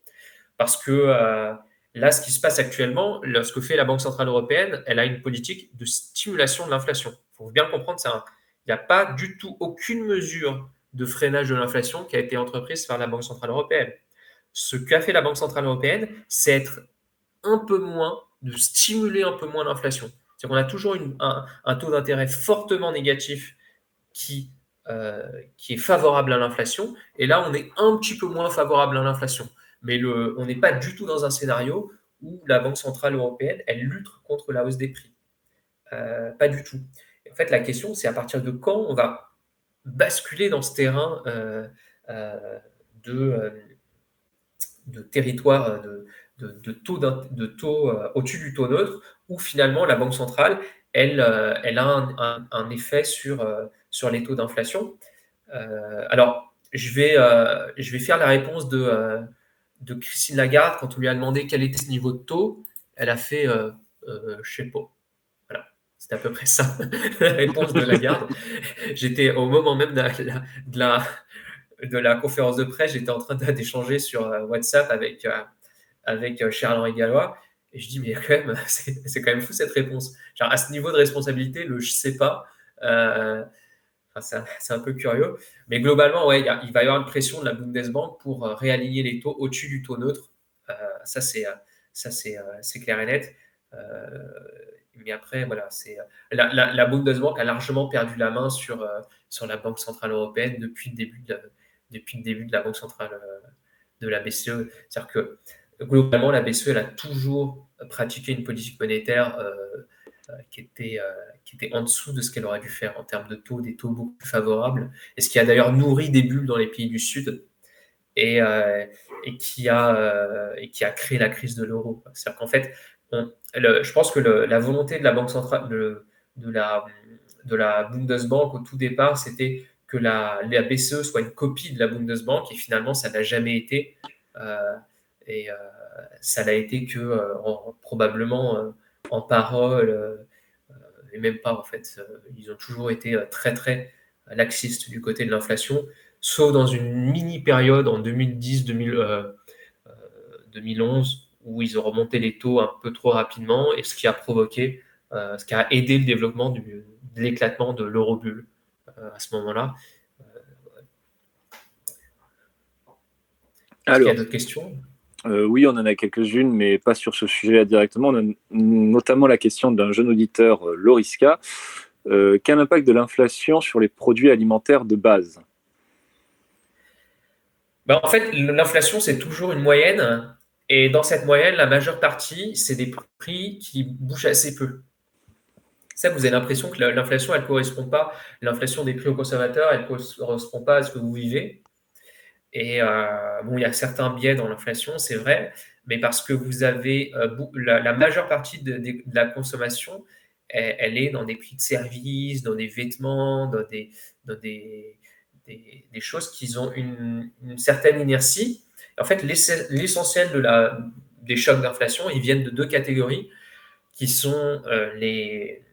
S1: Parce que là, ce qui se passe actuellement, ce que fait la Banque Centrale Européenne, elle a une politique de stimulation de l'inflation. Il faut bien comprendre ça. Il n'y a pas du tout aucune mesure de freinage de l'inflation qui a été entreprise par la Banque Centrale Européenne. Ce qu'a fait la Banque Centrale Européenne, c'est de stimuler un peu moins l'inflation. C'est qu'on a toujours un taux d'intérêt fortement négatif qui est favorable à l'inflation, et là, on est un petit peu moins favorable à l'inflation. Mais on n'est pas du tout dans un scénario où la Banque Centrale Européenne, elle lutte contre la hausse des prix. Pas du tout. Et en fait, la question, c'est à partir de quand on va basculer dans ce terrain de territoire de taux au-dessus du taux neutre, où finalement la Banque centrale, elle a un effet sur les taux d'inflation. Alors, je vais faire la réponse de Christine Lagarde quand on lui a demandé quel était ce niveau de taux. Elle a fait je sais pas. Voilà, c'était à peu près ça, la réponse de Lagarde. J'étais au moment même de la conférence de presse, j'étais en train d'échanger sur WhatsApp avec Charles-Henri Gallois. Et je dis, mais quand même, c'est quand même fou cette réponse. Genre, à ce niveau de responsabilité, le je sais pas, c'est un peu curieux. Mais globalement, ouais, il va y avoir une pression de la Bundesbank pour réaligner les taux au-dessus du taux neutre. Ça, c'est clair et net. Mais après, voilà, la Bundesbank a largement perdu la main sur la Banque Centrale Européenne depuis le début de la Banque Centrale de la BCE. C'est-à-dire que globalement, la BCE, elle a toujours pratiqué une politique monétaire qui était en dessous de ce qu'elle aurait dû faire en termes de taux, des taux beaucoup plus favorables, et ce qui a d'ailleurs nourri des bulles dans les pays du Sud et qui a créé la crise de l'euro. C'est-à-dire qu'en fait, je pense que la volonté de la Banque centrale, de la Bundesbank au tout départ, c'était que la BCE soit une copie de la Bundesbank, et finalement, ça n'a jamais été. Et ça n'a été que probablement en parole, et même pas en fait. Ils ont toujours été très très laxistes du côté de l'inflation, sauf dans une mini période en 2010-2011 où ils ont remonté les taux un peu trop rapidement, et ce qui a provoqué ce qui a aidé le développement de l'éclatement de l'eurobulle à ce moment-là. Est-ce qu'il y a
S2: Alors,
S1: d'autres questions?
S2: oui, on en a quelques-unes, mais pas sur ce sujet directement. On a notamment la question d'un jeune auditeur, Loriska. Quel impact de l'inflation sur les produits alimentaires de base?
S1: Ben, en fait, l'inflation, c'est toujours une moyenne. Et dans cette moyenne, la majeure partie, c'est des prix qui bougent assez peu. Ça, vous avez l'impression que l'inflation, elle ne correspond pas, l'inflation des prix aux consommateurs, elle ne correspond pas à ce que vous vivez. Et bon, il y a certains biais dans l'inflation, c'est vrai, mais parce que vous avez la majeure partie de la consommation, elle est dans des prix de services, dans des vêtements, dans des choses qui ont une certaine inertie. En fait, l'essentiel des chocs d'inflation, ils viennent de deux catégories qui sont les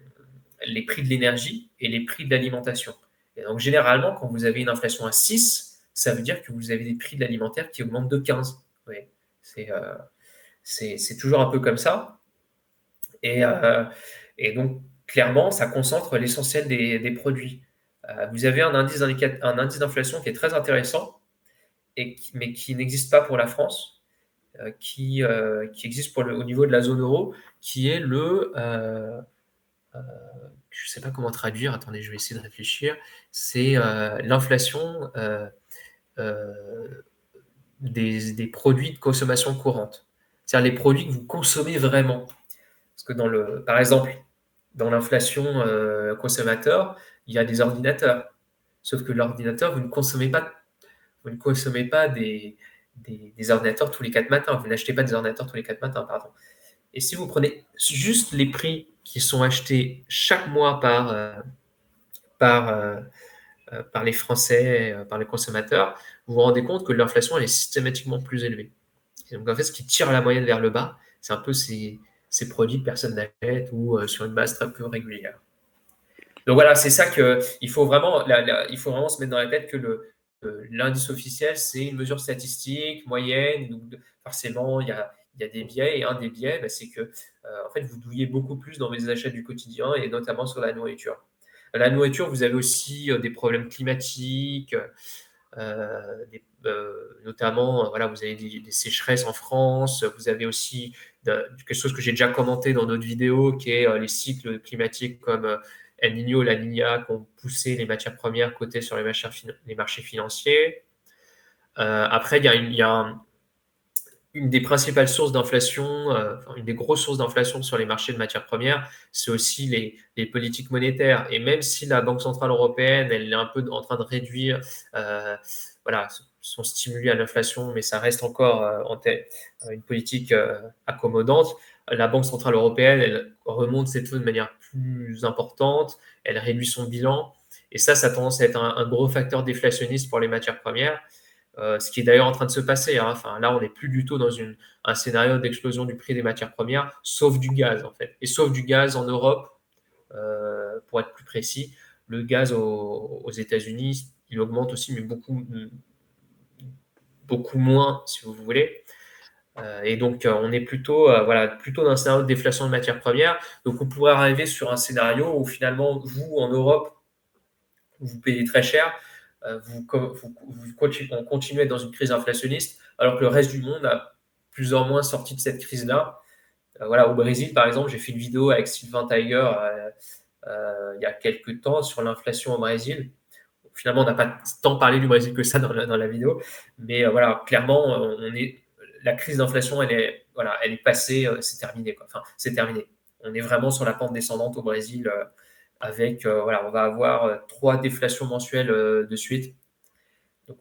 S1: prix de l'énergie et les prix de l'alimentation. Et donc, généralement, quand vous avez une inflation à 6, ça veut dire que vous avez des prix de l'alimentaire qui augmentent de 15. Ouais. C'est c'est toujours un peu comme ça. Et, et donc, clairement, ça concentre l'essentiel des produits. Vous avez un indice d'inflation qui est très intéressant, mais qui n'existe pas pour la France, qui existe au niveau de la zone euro, qui est je ne sais pas comment traduire, attendez, je vais essayer de réfléchir, c'est l'inflation euh, des produits de consommation courante. C'est-à-dire les produits que vous consommez vraiment. Parce que par exemple, dans l'inflation consommateur, il y a des ordinateurs. Sauf que l'ordinateur, vous ne consommez pas des ordinateurs tous les 4 matins. Vous n'achetez pas des ordinateurs tous les 4 matins, pardon. Et si vous prenez juste les prix qui sont achetés chaque mois par les Français, par les consommateurs, vous vous rendez compte que l'inflation elle est systématiquement plus élevée. Et donc en fait, ce qui tire la moyenne vers le bas, c'est un peu ces produits que personne n'achète ou sur une base très peu régulière. Donc voilà, c'est ça qu'il faut vraiment, il faut vraiment se mettre dans la tête que l'indice officiel, c'est une mesure statistique moyenne. Donc forcément, il y a des biais. Et un des biais, bah, c'est que en fait, vous douillez beaucoup plus dans les achats du quotidien et notamment sur la nourriture. La nourriture, vous avez aussi des problèmes climatiques, notamment, voilà, vous avez des sécheresses en France. Vous avez aussi quelque chose que j'ai déjà commenté dans d'autres vidéos, qui est les cycles climatiques comme El Niño, La Niña, qui ont poussé les matières premières cotées sur les marchés financiers. Après, il y a une des principales sources d'inflation, enfin, une des grosses sources d'inflation sur les marchés de matières premières, c'est aussi les politiques monétaires. Et même si la Banque centrale européenne, elle est un peu en train de réduire, voilà, son stimuli à l'inflation, mais ça reste encore en tête une politique accommodante. La Banque centrale européenne, elle remonte ses taux de manière plus importante, elle réduit son bilan, et ça a tendance à être un gros facteur déflationniste pour les matières premières. Ce qui est d'ailleurs en train de se passer, hein. Enfin, là, on n'est plus du tout dans un scénario d'explosion du prix des matières premières, sauf du gaz, en fait. Et sauf du gaz en Europe, pour être plus précis. Le gaz aux États-Unis, il augmente aussi, mais beaucoup, beaucoup moins, si vous voulez. Et donc, on est plutôt dans un scénario de déflation de matières premières. Donc, on pourrait arriver sur un scénario où finalement, vous, en Europe, vous payez très cher, on continue à être dans une crise inflationniste, alors que le reste du monde a plus ou moins sorti de cette crise-là. Voilà, au Brésil, par exemple, j'ai fait une vidéo avec Sylvain Tiger il y a quelques temps sur l'inflation au Brésil. Finalement, on n'a pas tant parlé du Brésil que ça dans la vidéo, mais voilà, clairement, la crise d'inflation, elle est passée, c'est terminé, quoi. Enfin, c'est terminé. On est vraiment sur la pente descendante au Brésil avec, voilà, on va avoir 3 déflations mensuelles de suite. Donc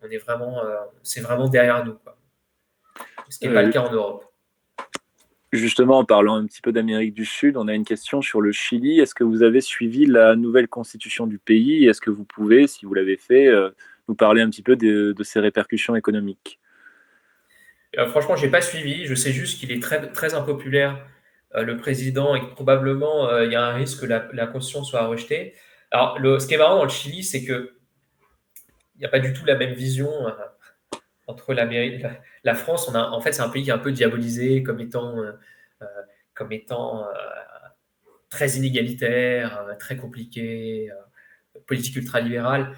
S1: c'est vraiment derrière nous, quoi. Ce qui n'est pas le
S2: Euh,
S1: cas en Europe.
S2: Justement, en parlant un petit peu d'Amérique du Sud, on a une question sur le Chili. Est-ce que vous avez suivi la nouvelle constitution du pays? Est-ce que vous pouvez, si vous l'avez fait, nous parler un petit peu de ses répercussions économiques?
S1: Franchement, je n'ai pas suivi. Je sais juste qu'il est très, très impopulaire, le président, et que probablement il y a un risque que la constitution soit rejetée. Alors, ce qui est marrant dans le Chili, c'est qu'il n'y a pas du tout la même vision entre l'Amérique, la France. En fait, c'est un pays qui est un peu diabolisé euh, comme étant très inégalitaire, très compliqué, politique ultralibérale.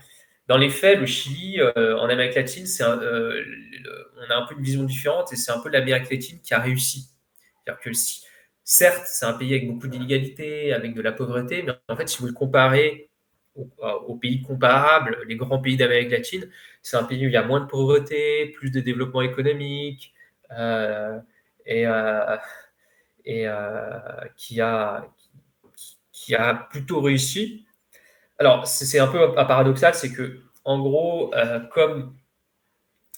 S1: Dans les faits, le Chili, en Amérique latine, on a un peu une vision différente et c'est un peu l'Amérique latine qui a réussi. C'est-à-dire que certes, c'est un pays avec beaucoup d'inégalités, avec de la pauvreté, mais en fait, si vous le comparez aux pays comparables, les grands pays d'Amérique latine, c'est un pays où il y a moins de pauvreté, plus de développement économique, euh, et, euh, qui a plutôt réussi. Alors, c'est un peu paradoxal, c'est que, en gros, comme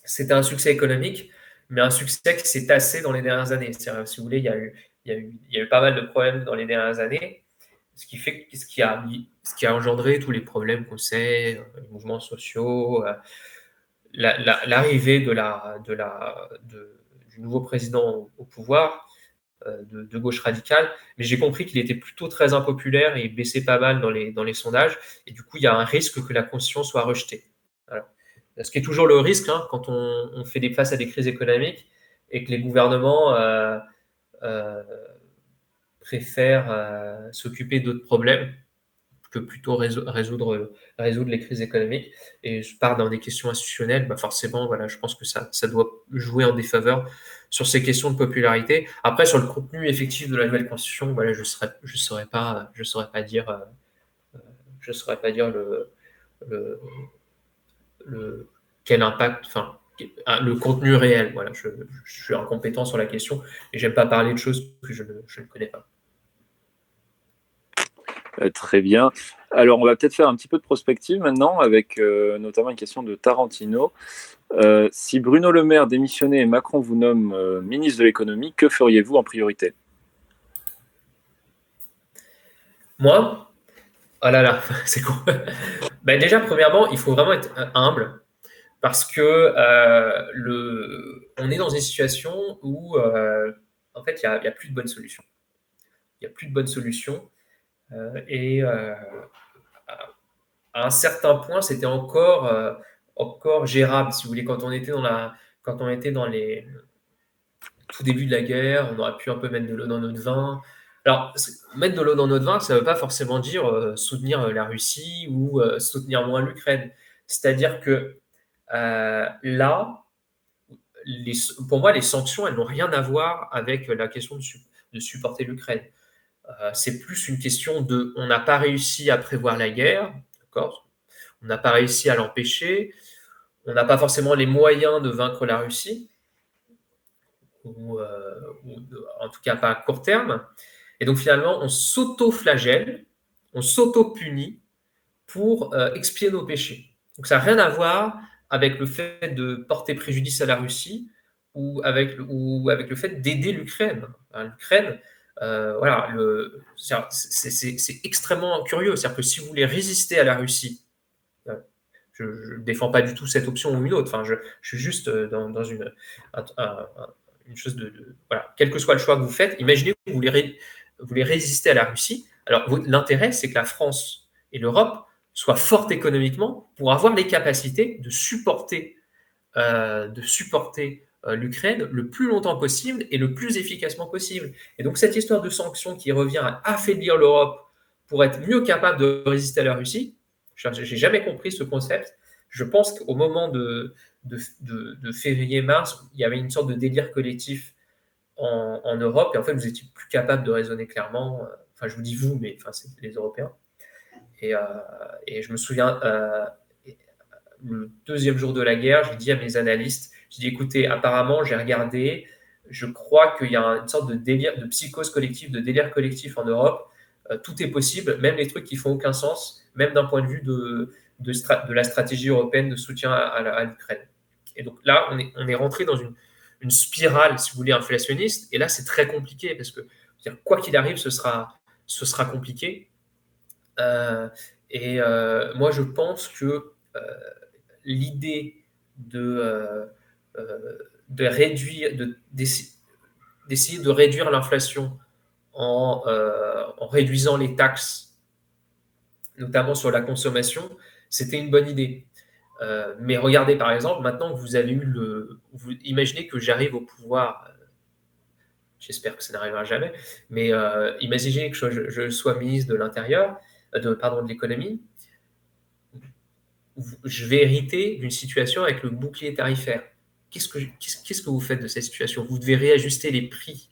S1: c'était un succès économique, mais un succès qui s'est tassé dans les dernières années. Si vous voulez, il y a eu pas mal de problèmes dans les dernières années, ce qui a engendré tous les problèmes qu'on sait, les mouvements sociaux, l'arrivée du nouveau président au pouvoir, de gauche radicale, mais j'ai compris qu'il était plutôt très impopulaire et il baissait pas mal dans les sondages, et du coup, il y a un risque que la constitution soit rejetée. Voilà. Ce qui est toujours le risque quand on fait face à des crises économiques et que les gouvernements euh, préfèrent s'occuper d'autres problèmes que plutôt résoudre les crises économiques. Et je pars dans des questions institutionnelles, bah forcément, voilà, je pense que ça doit jouer en défaveur sur ces questions de popularité. Après, sur le contenu effectif de la nouvelle constitution, voilà, je saurais pas le, le quel impact, enfin, le contenu réel. Voilà, je suis incompétent sur la question et j'aime pas parler de choses que je ne connais pas.
S2: Très bien. Alors, on va peut-être faire un petit peu de prospective maintenant avec notamment une question de Tarantino. Si Bruno Le Maire démissionnait et Macron vous nomme ministre de l'économie, que feriez-vous en priorité?
S1: Moi, oh là là, c'est con. Ben déjà, premièrement, il faut vraiment être humble parce que on est dans une situation où, en fait, il y a plus de bonnes solutions. Il n'y a plus de bonnes solutions. Et à un certain point, c'était encore gérable, si vous voulez, quand on était dans les tout début de la guerre, on aurait pu un peu mettre de l'eau dans notre vin. Alors, mettre de l'eau dans notre vin, ça ne veut pas forcément dire soutenir la Russie ou soutenir moins l'Ukraine. C'est-à-dire que là, pour moi, les sanctions, elles n'ont rien à voir avec la question de supporter l'Ukraine. C'est plus une question de on n'a pas réussi à prévoir la guerre, d'accord? On n'a pas réussi à l'empêcher, on n'a pas forcément les moyens de vaincre la Russie, ou en tout cas pas à court terme. Et donc finalement, on s'auto-flagelle, on s'auto-punit pour expier nos péchés. Donc ça n'a rien à voir avec le fait de porter préjudice à la Russie ou avec le fait d'aider l'Ukraine. L'Ukraine, voilà, c'est extrêmement curieux. C'est-à-dire que si vous voulez résister à la Russie, je ne défends pas du tout cette option ou une autre. Enfin, je suis juste dans une chose voilà, quel que soit le choix que vous faites, imaginez que vous voulez résister à la Russie. Alors, l'intérêt, c'est que la France et l'Europe soient fortes économiquement pour avoir les capacités de supporter l'Ukraine le plus longtemps possible et le plus efficacement possible. Et donc, cette histoire de sanctions qui revient à affaiblir l'Europe pour être mieux capable de résister à la Russie, je n'ai jamais compris ce concept. Je pense qu'au moment de février-mars, il y avait une sorte de délire collectif en Europe, et en fait, vous étiez plus capable de raisonner clairement. Enfin, je vous dis vous, mais enfin, c'est les Européens. Et, je me souviens, le deuxième jour de la guerre, j'ai dit à mes analystes, j'ai dit, écoutez, apparemment, j'ai regardé, je crois qu'il y a une sorte de délire, de psychose collective, de délire collectif en Europe. Tout est possible, même les trucs qui font aucun sens, même d'un point de vue de la stratégie européenne de soutien à l'Ukraine. Et donc là, on est rentré dans une spirale, si vous voulez, inflationniste. Et là, c'est très compliqué parce que quoi qu'il arrive, ce sera compliqué. Moi, je pense que l'idée de réduire, d'essayer de réduire l'inflation en réduisant les taxes, notamment sur la consommation, c'était une bonne idée. Mais regardez par exemple, maintenant que vous avez vous imaginez que j'arrive au pouvoir j'espère que ça n'arrivera jamais, mais imaginez que je sois ministre de l'Intérieur, de l'économie, je vais hériter d'une situation avec le bouclier tarifaire. Qu'est-ce que vous faites de cette situation? Vous devez réajuster les prix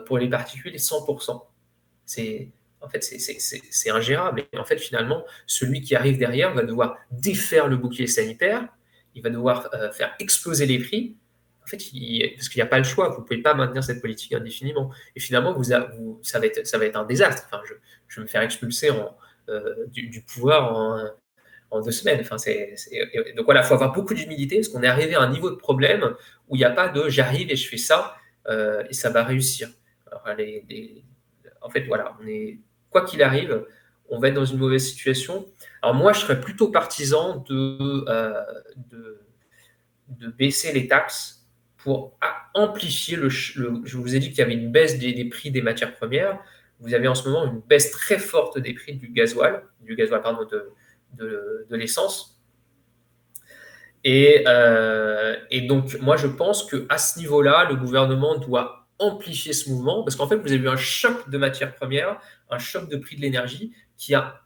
S1: pour les particuliers 100%. En fait, c'est ingérable. Et en fait, finalement, celui qui arrive derrière va devoir défaire le bouclier sanitaire, il va devoir faire exploser les prix. En fait, parce qu'il n'y a pas le choix, vous ne pouvez pas maintenir cette politique indéfiniment. Et finalement, ça va être un désastre. Enfin, je vais me faire expulser du pouvoir en 2 semaines. Enfin, donc voilà, il faut avoir beaucoup d'humilité parce qu'on est arrivé à un niveau de problème où il n'y a pas de j'arrive et je fais ça et ça va réussir. Alors, en fait, voilà, quoi qu'il arrive, on va être dans une mauvaise situation. Alors moi, je serais plutôt partisan de baisser les taxes pour amplifier je vous ai dit qu'il y avait une baisse des prix des matières premières. Vous avez en ce moment une baisse très forte des prix du gasoil pardon, de l'essence. Et donc, moi, je pense qu'à ce niveau-là, le gouvernement doit amplifier ce mouvement, parce qu'en fait, vous avez eu un choc de matières premières, un choc de prix de l'énergie qui a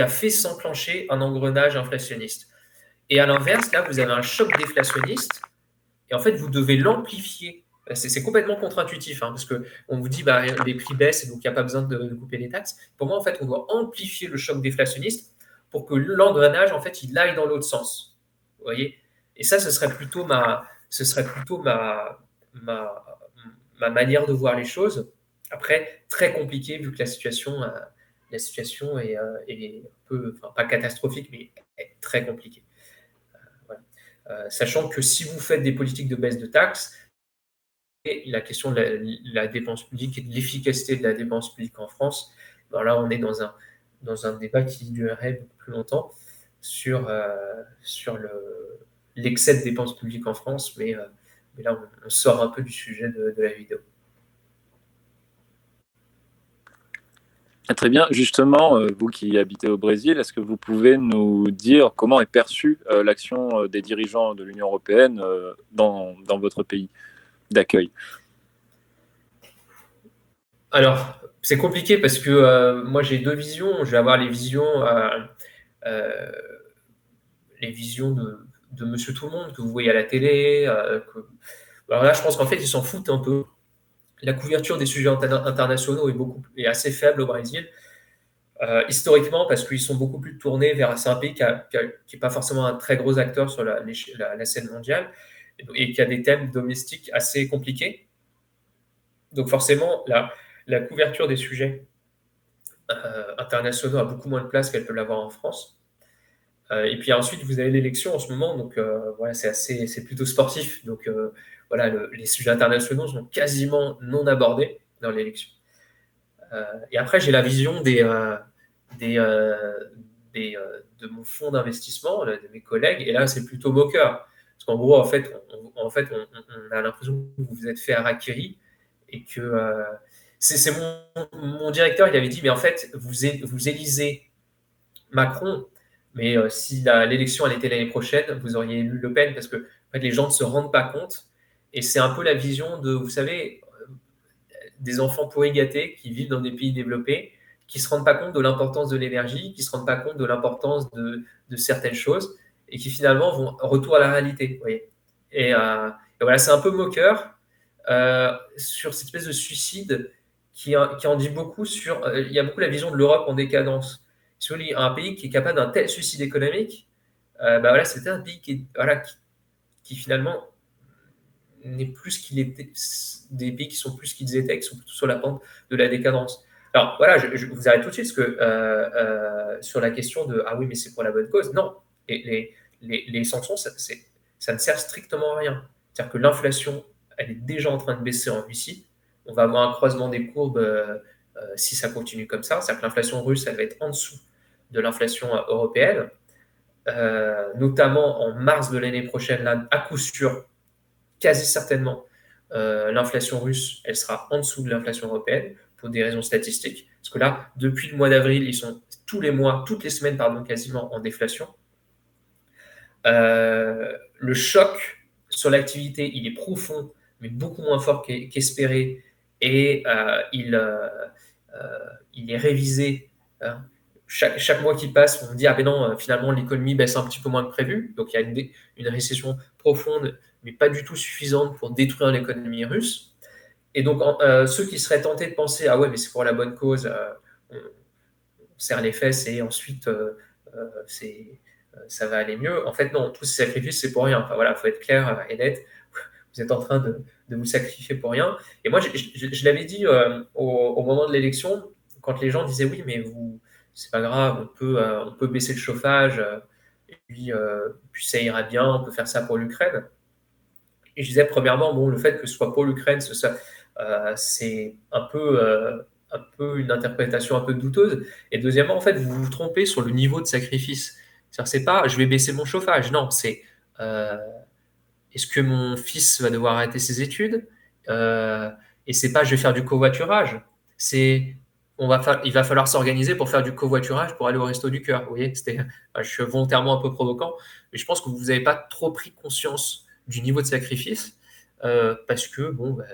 S1: fait s'enclencher un engrenage inflationniste. Et à l'inverse, là, vous avez un choc déflationniste, et en fait, vous devez l'amplifier. C'est complètement contre-intuitif, hein, parce qu'on vous dit bah, les prix baissent, et donc il n'y a pas besoin de couper les taxes. Pour moi, en fait, on doit amplifier le choc déflationniste pour que l'engrenage, en fait, il aille dans l'autre sens. Vous voyez? Et ça, ce serait plutôt ma, ma manière de voir les choses. Après, très compliqué, vu que la situation est un peu, enfin, pas catastrophique, mais est très compliquée. Voilà. Sachant que si vous faites des politiques de baisse de taxes, et la question de la dépense publique et de l'efficacité de la dépense publique en France, ben là, on est dans un débat qui durerait beaucoup plus longtemps sur l'excès de dépenses publiques en France, mais là, on sort un peu du sujet de la vidéo.
S2: Très bien. Justement, vous qui habitez au Brésil, est-ce que vous pouvez nous dire comment est perçue l'action des dirigeants de l'Union européenne dans votre pays d'accueil?
S1: Alors, c'est compliqué parce que moi, j'ai deux visions. Je vais avoir les visions de Monsieur Tout-le-Monde que vous voyez à la télé. Alors là, je pense qu'en fait, ils s'en foutent un peu. La couverture des sujets internationaux est assez faible au Brésil. Historiquement, parce qu'ils sont beaucoup plus tournés vers. C'est un pays qui n'est pas forcément un très gros acteur sur la scène mondiale et qui a des thèmes domestiques assez compliqués. Donc forcément, la couverture des sujets internationaux a beaucoup moins de place qu'elle peut l'avoir en France. Et puis ensuite, vous avez l'élection en ce moment, donc voilà, c'est plutôt sportif. Donc voilà, les sujets internationaux sont quasiment non abordés dans l'élection. Et après, j'ai la vision de mon fonds d'investissement, de mes collègues, et là, c'est plutôt moqueur. Parce qu'en gros, en fait, on a l'impression que vous vous êtes fait harakiri et que c'est mon directeur, il avait dit, mais en fait, vous élisez Macron, mais si l'élection elle était l'année prochaine, vous auriez élu Le Pen parce que en fait, les gens ne se rendent pas compte. Et c'est un peu la vision de, vous savez, des enfants pourri gâtés qui vivent dans des pays développés, qui ne se rendent pas compte de l'importance de l'énergie, qui ne se rendent pas compte de l'importance de certaines choses et qui finalement vont retour à la réalité. Vous voyez. Et voilà, c'est un peu moqueur sur cette espèce de suicide qui en dit beaucoup sur. Il y a beaucoup la vision de l'Europe en décadence. Si vous voulez, un pays qui est capable d'un tel suicide économique, bah voilà, c'était un pays qui finalement n'est plus ce qu'il était, des pays qui sont plus ce qu'ils étaient, qui sont plutôt sur la pente de la décadence. Alors voilà, je vous arrête tout de suite parce que sur la question de ah oui, mais c'est pour la bonne cause. Non, les sanctions, ça ne sert strictement à rien. C'est-à-dire que l'inflation, elle est déjà en train de baisser en Russie. On va avoir un croisement des courbes si ça continue comme ça. C'est-à-dire que l'inflation russe, elle va être en dessous de l'inflation européenne, notamment en mars de l'année prochaine, là, à coup sûr, quasi certainement, l'inflation russe, elle sera en dessous de l'inflation européenne pour des raisons statistiques. Parce que là, depuis le mois d'avril, ils sont tous les mois, toutes les semaines, pardon, quasiment en déflation. Le choc sur l'activité, il est profond, mais beaucoup moins fort qu'espéré et il est révisé. Hein. Chaque mois qui passe, on dit ah ben non, finalement l'économie baisse un petit peu moins que prévu, donc il y a une récession profonde, mais pas du tout suffisante pour détruire l'économie russe. Et donc ceux qui seraient tentés de penser ah ouais mais c'est pour la bonne cause, on, on serre les fesses et ensuite ça va aller mieux. En fait non, tous ces sacrifices c'est pour rien. Enfin voilà, faut être clair et net. Vous êtes en train de vous sacrifier pour rien. Et moi, je l'avais dit au moment de l'élection, quand les gens disaient oui, mais vous, c'est pas grave, on peut baisser le chauffage, puis ça ira bien, on peut faire ça pour l'Ukraine. Et je disais, premièrement, bon, le fait que ce soit pour l'Ukraine, c'est un peu une interprétation un peu douteuse. Et deuxièmement, en fait, vous vous trompez sur le niveau de sacrifice. C'est pas, je vais baisser mon chauffage. Non, c'est euh, est-ce que mon fils va devoir arrêter ses études? Euh, et c'est pas je vais faire du covoiturage. C'est il va falloir s'organiser pour faire du covoiturage pour aller au resto du cœur. Vous voyez, je suis volontairement un peu provocant, mais je pense que vous n'avez pas trop pris conscience du niveau de sacrifice parce que bon, bah,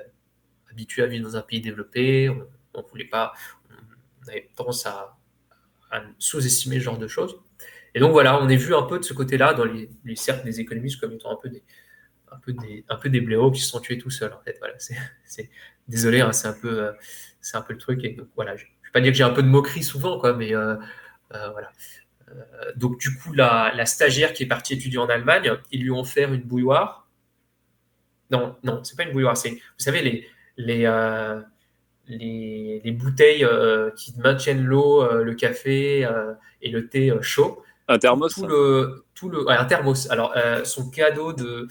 S1: habitué à vivre dans un pays développé, on voulait pas, on avait tendance à sous-estimer ce genre de choses. Et donc voilà, on est vu un peu de ce côté-là dans les cercles des économistes comme étant un peu des blaireaux qui se sont tués tout seuls. En fait, voilà, désolé, hein, c'est un peu le truc. Et donc voilà, je vais pas dire que j'ai un peu de moquerie souvent, quoi, mais voilà. Donc du coup, la stagiaire qui est partie étudier en Allemagne, ils lui ont offert une bouilloire. Non, non, c'est pas une bouilloire. C'est, vous savez, les bouteilles qui maintiennent l'eau, le café et le thé chaud.
S2: Un thermos?
S1: Ouais, un thermos. Alors, son cadeau de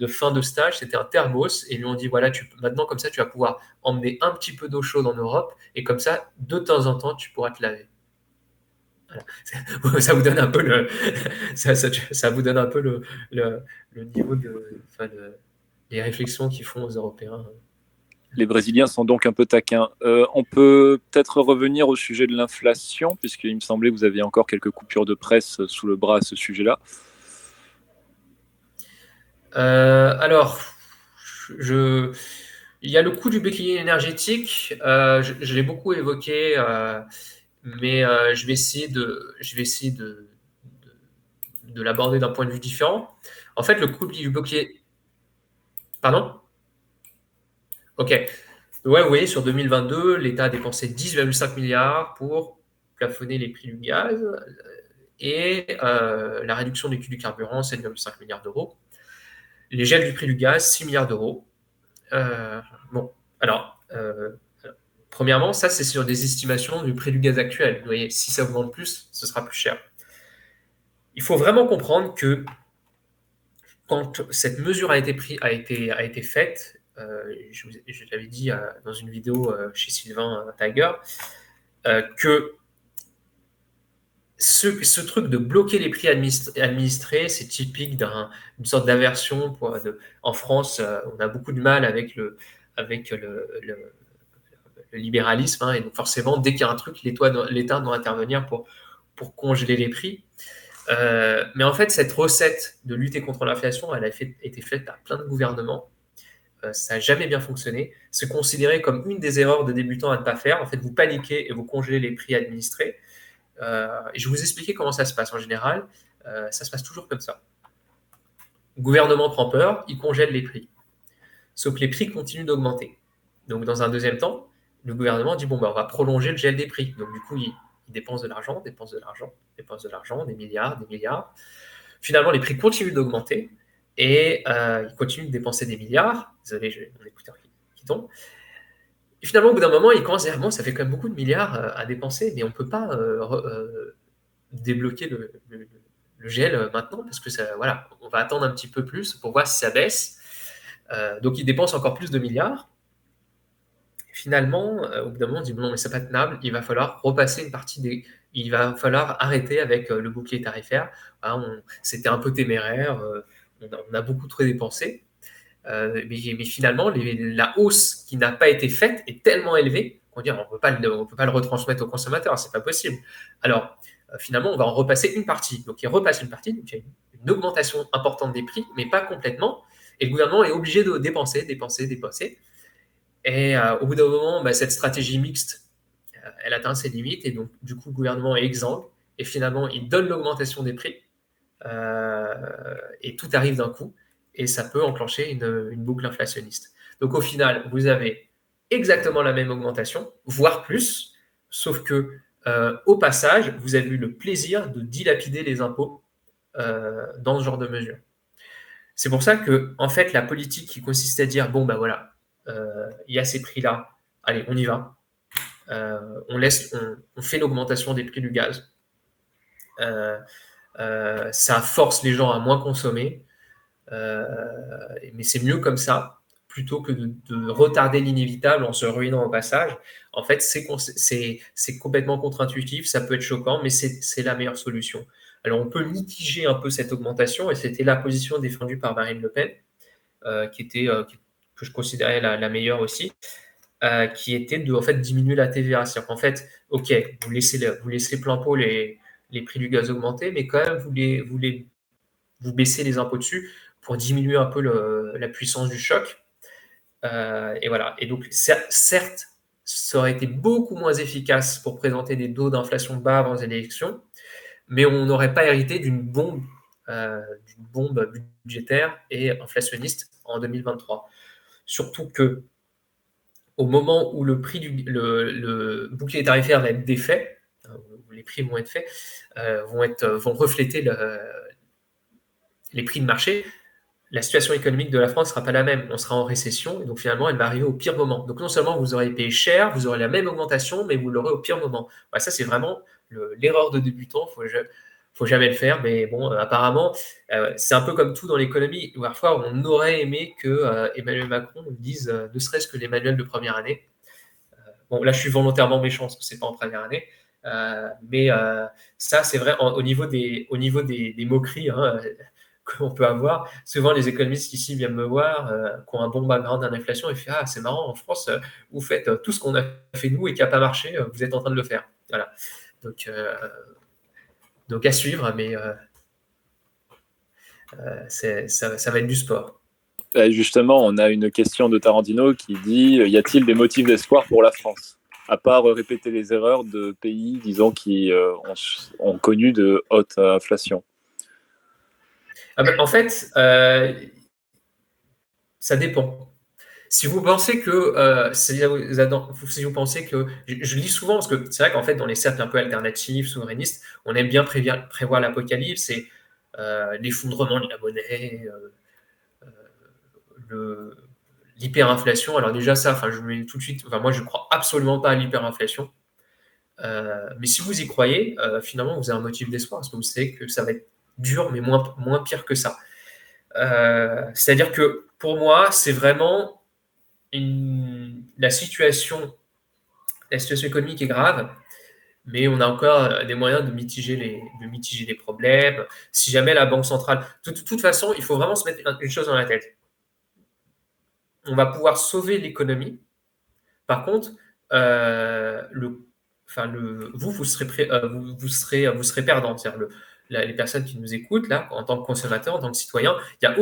S1: fin de stage, c'était un thermos. Et ils lui ont dit, voilà, maintenant, comme ça, tu vas pouvoir emmener un petit peu d'eau chaude en Europe. Et comme ça, de temps en temps, tu pourras te laver. Voilà. Ça vous donne un peu ça vous donne un peu le niveau les réflexions qu'ils font aux Européens.
S2: Les Brésiliens sont donc un peu taquins. On peut peut-être revenir au sujet de l'inflation, puisqu'il me semblait que vous aviez encore quelques coupures de presse sous le bras à ce sujet-là.
S1: Alors, il y a le coût du bouclier énergétique. Je l'ai beaucoup évoqué, mais je vais essayer de l'aborder d'un point de vue différent. En fait, le coût du bouclier. Pardon? Ok. Ouais, vous voyez, sur 2022, l'État a dépensé 10,5 milliards pour plafonner les prix du gaz et la réduction du coût du carburant, 7,5 milliards d'euros. Les gels du prix du gaz, 6 milliards d'euros. Bon, alors, premièrement, ça, c'est sur des estimations du prix du gaz actuel. Vous voyez, si ça augmente plus, ce sera plus cher. Il faut vraiment comprendre que quand cette mesure a été faite, je l'avais dit dans une vidéo chez Sylvain Tiger, que ce truc de bloquer les prix administrés, c'est typique d'une sorte d'aversion. En France, on a beaucoup de mal avec le libéralisme, hein, et donc forcément, dès qu'il y a un truc, l'État doit intervenir pour congeler les prix. Mais en fait, cette recette de lutter contre l'inflation, elle a été faite par plein de gouvernements. Ça n'a jamais bien fonctionné. C'est considéré comme une des erreurs de débutants à ne pas faire. En fait, vous paniquez et vous congelez les prix administrés. Et je vais vous expliquer comment ça se passe en général. Ça se passe toujours comme ça. Le gouvernement prend peur, il congèle les prix. Sauf que les prix continuent d'augmenter. Donc, dans un deuxième temps, le gouvernement dit bon, on va prolonger le gel des prix. Donc, du coup, il dépense de l'argent, dépense de l'argent, dépense de l'argent, des milliards, des milliards. Finalement, les prix continuent d'augmenter et il continue de dépenser des milliards. Désolé, j'ai mon écouteur qui tombe. Et finalement, au bout d'un moment, il commence à dire bon, ça fait quand même beaucoup de milliards à dépenser, mais on ne peut pas débloquer le gel maintenant parce que ça, voilà, on va attendre un petit peu plus pour voir si ça baisse. Donc, il dépense encore plus de milliards. Finalement, au bout d'un moment, on dit non, mais c'est pas tenable, il va falloir repasser une partie des. Il va falloir arrêter avec le bouclier tarifaire. C'était un peu téméraire, on a beaucoup trop dépensé. Mais finalement, la hausse qui n'a pas été faite est tellement élevée qu'on dit on ne peut pas le retransmettre aux consommateurs, c'est pas possible. Alors, finalement, on va en repasser une partie. Donc, il repasse une partie, donc il y a une augmentation importante des prix, mais pas complètement. Et le gouvernement est obligé de dépenser. Et au bout d'un moment, cette stratégie mixte, elle atteint ses limites et donc du coup le gouvernement est exsangue et finalement il donne l'augmentation des prix et tout arrive d'un coup et ça peut enclencher une boucle inflationniste. Donc au final, vous avez exactement la même augmentation, voire plus, sauf que au passage, vous avez eu le plaisir de dilapider les impôts dans ce genre de mesure. C'est pour ça que, en fait, la politique qui consiste à dire bon, ben voilà, il y a ces prix-là, allez, on y va, on fait l'augmentation des prix du gaz. Ça force les gens à moins consommer, mais c'est mieux comme ça plutôt que de retarder l'inévitable en se ruinant au passage. En fait, c'est complètement contre-intuitif, ça peut être choquant, mais c'est la meilleure solution. Alors, on peut mitiger un peu cette augmentation, et c'était la position défendue par Marine Le Pen, que je considérais la meilleure aussi, qui était de en fait, diminuer la TVA. C'est-à-dire qu'en fait, OK, vous laissez plein pot les prix du gaz augmenter, mais quand même, vous baissez les impôts dessus pour diminuer un peu la puissance du choc. Et voilà. Et donc, certes, ça aurait été beaucoup moins efficace pour présenter des taux d'inflation bas avant les élections, mais on n'aurait pas hérité d'une bombe budgétaire et inflationniste en 2023. Surtout que au moment où le prix le bouclier tarifaire va être défait, où les prix vont être faits, vont refléter les prix de marché, la situation économique de la France ne sera pas la même. On sera en récession et donc finalement, elle va arriver au pire moment. Donc non seulement vous aurez payé cher, vous aurez la même augmentation, mais vous l'aurez au pire moment. Ouais, ça, c'est vraiment l'erreur de débutant. Faut jamais le faire. Mais bon, apparemment, c'est un peu comme tout dans l'économie. Parfois, on aurait aimé que Emmanuel Macron nous dise ne serait-ce que les manuels de première année. Bon, là, je suis volontairement méchant parce que c'est pas en première année. Mais ça, c'est vrai au niveau des moqueries, hein, qu'on peut avoir. Souvent, les économistes ici viennent me voir, qui ont un bon background en inflation, et font ah, c'est marrant, en France, vous faites tout ce qu'on a fait nous et qui n'a pas marché, vous êtes en train de le faire. Voilà. Donc, à suivre, mais ça va être du sport.
S2: Justement, on a une question de Tarantino qui dit y a-t-il des motifs d'espoir pour la France, à part répéter les erreurs de pays, disons, qui ont connu de hautes inflations?
S1: En fait, ça dépend. Si vous pensez que, si vous pensez que, je lis souvent parce que c'est vrai qu'en fait dans les cercles un peu alternatifs, souverainistes, on aime bien prévoir l'apocalypse et l'effondrement de la monnaie, l'hyperinflation. Alors déjà ça, enfin je mets tout de suite, enfin moi je crois absolument pas à l'hyperinflation. Mais si vous y croyez, finalement vous avez un motif d'espoir parce que vous savez que ça va être dur mais moins pire que ça. C'est-à-dire que pour moi c'est vraiment la situation économique est grave, mais on a encore des moyens de mitiger les problèmes. Si jamais la Banque centrale... De toute façon, il faut vraiment se mettre une chose dans la tête. On va pouvoir sauver l'économie. Par contre, vous serez perdant. C'est-à-dire les personnes qui nous écoutent, là, en tant que consommateurs, en tant que citoyens, il n'y a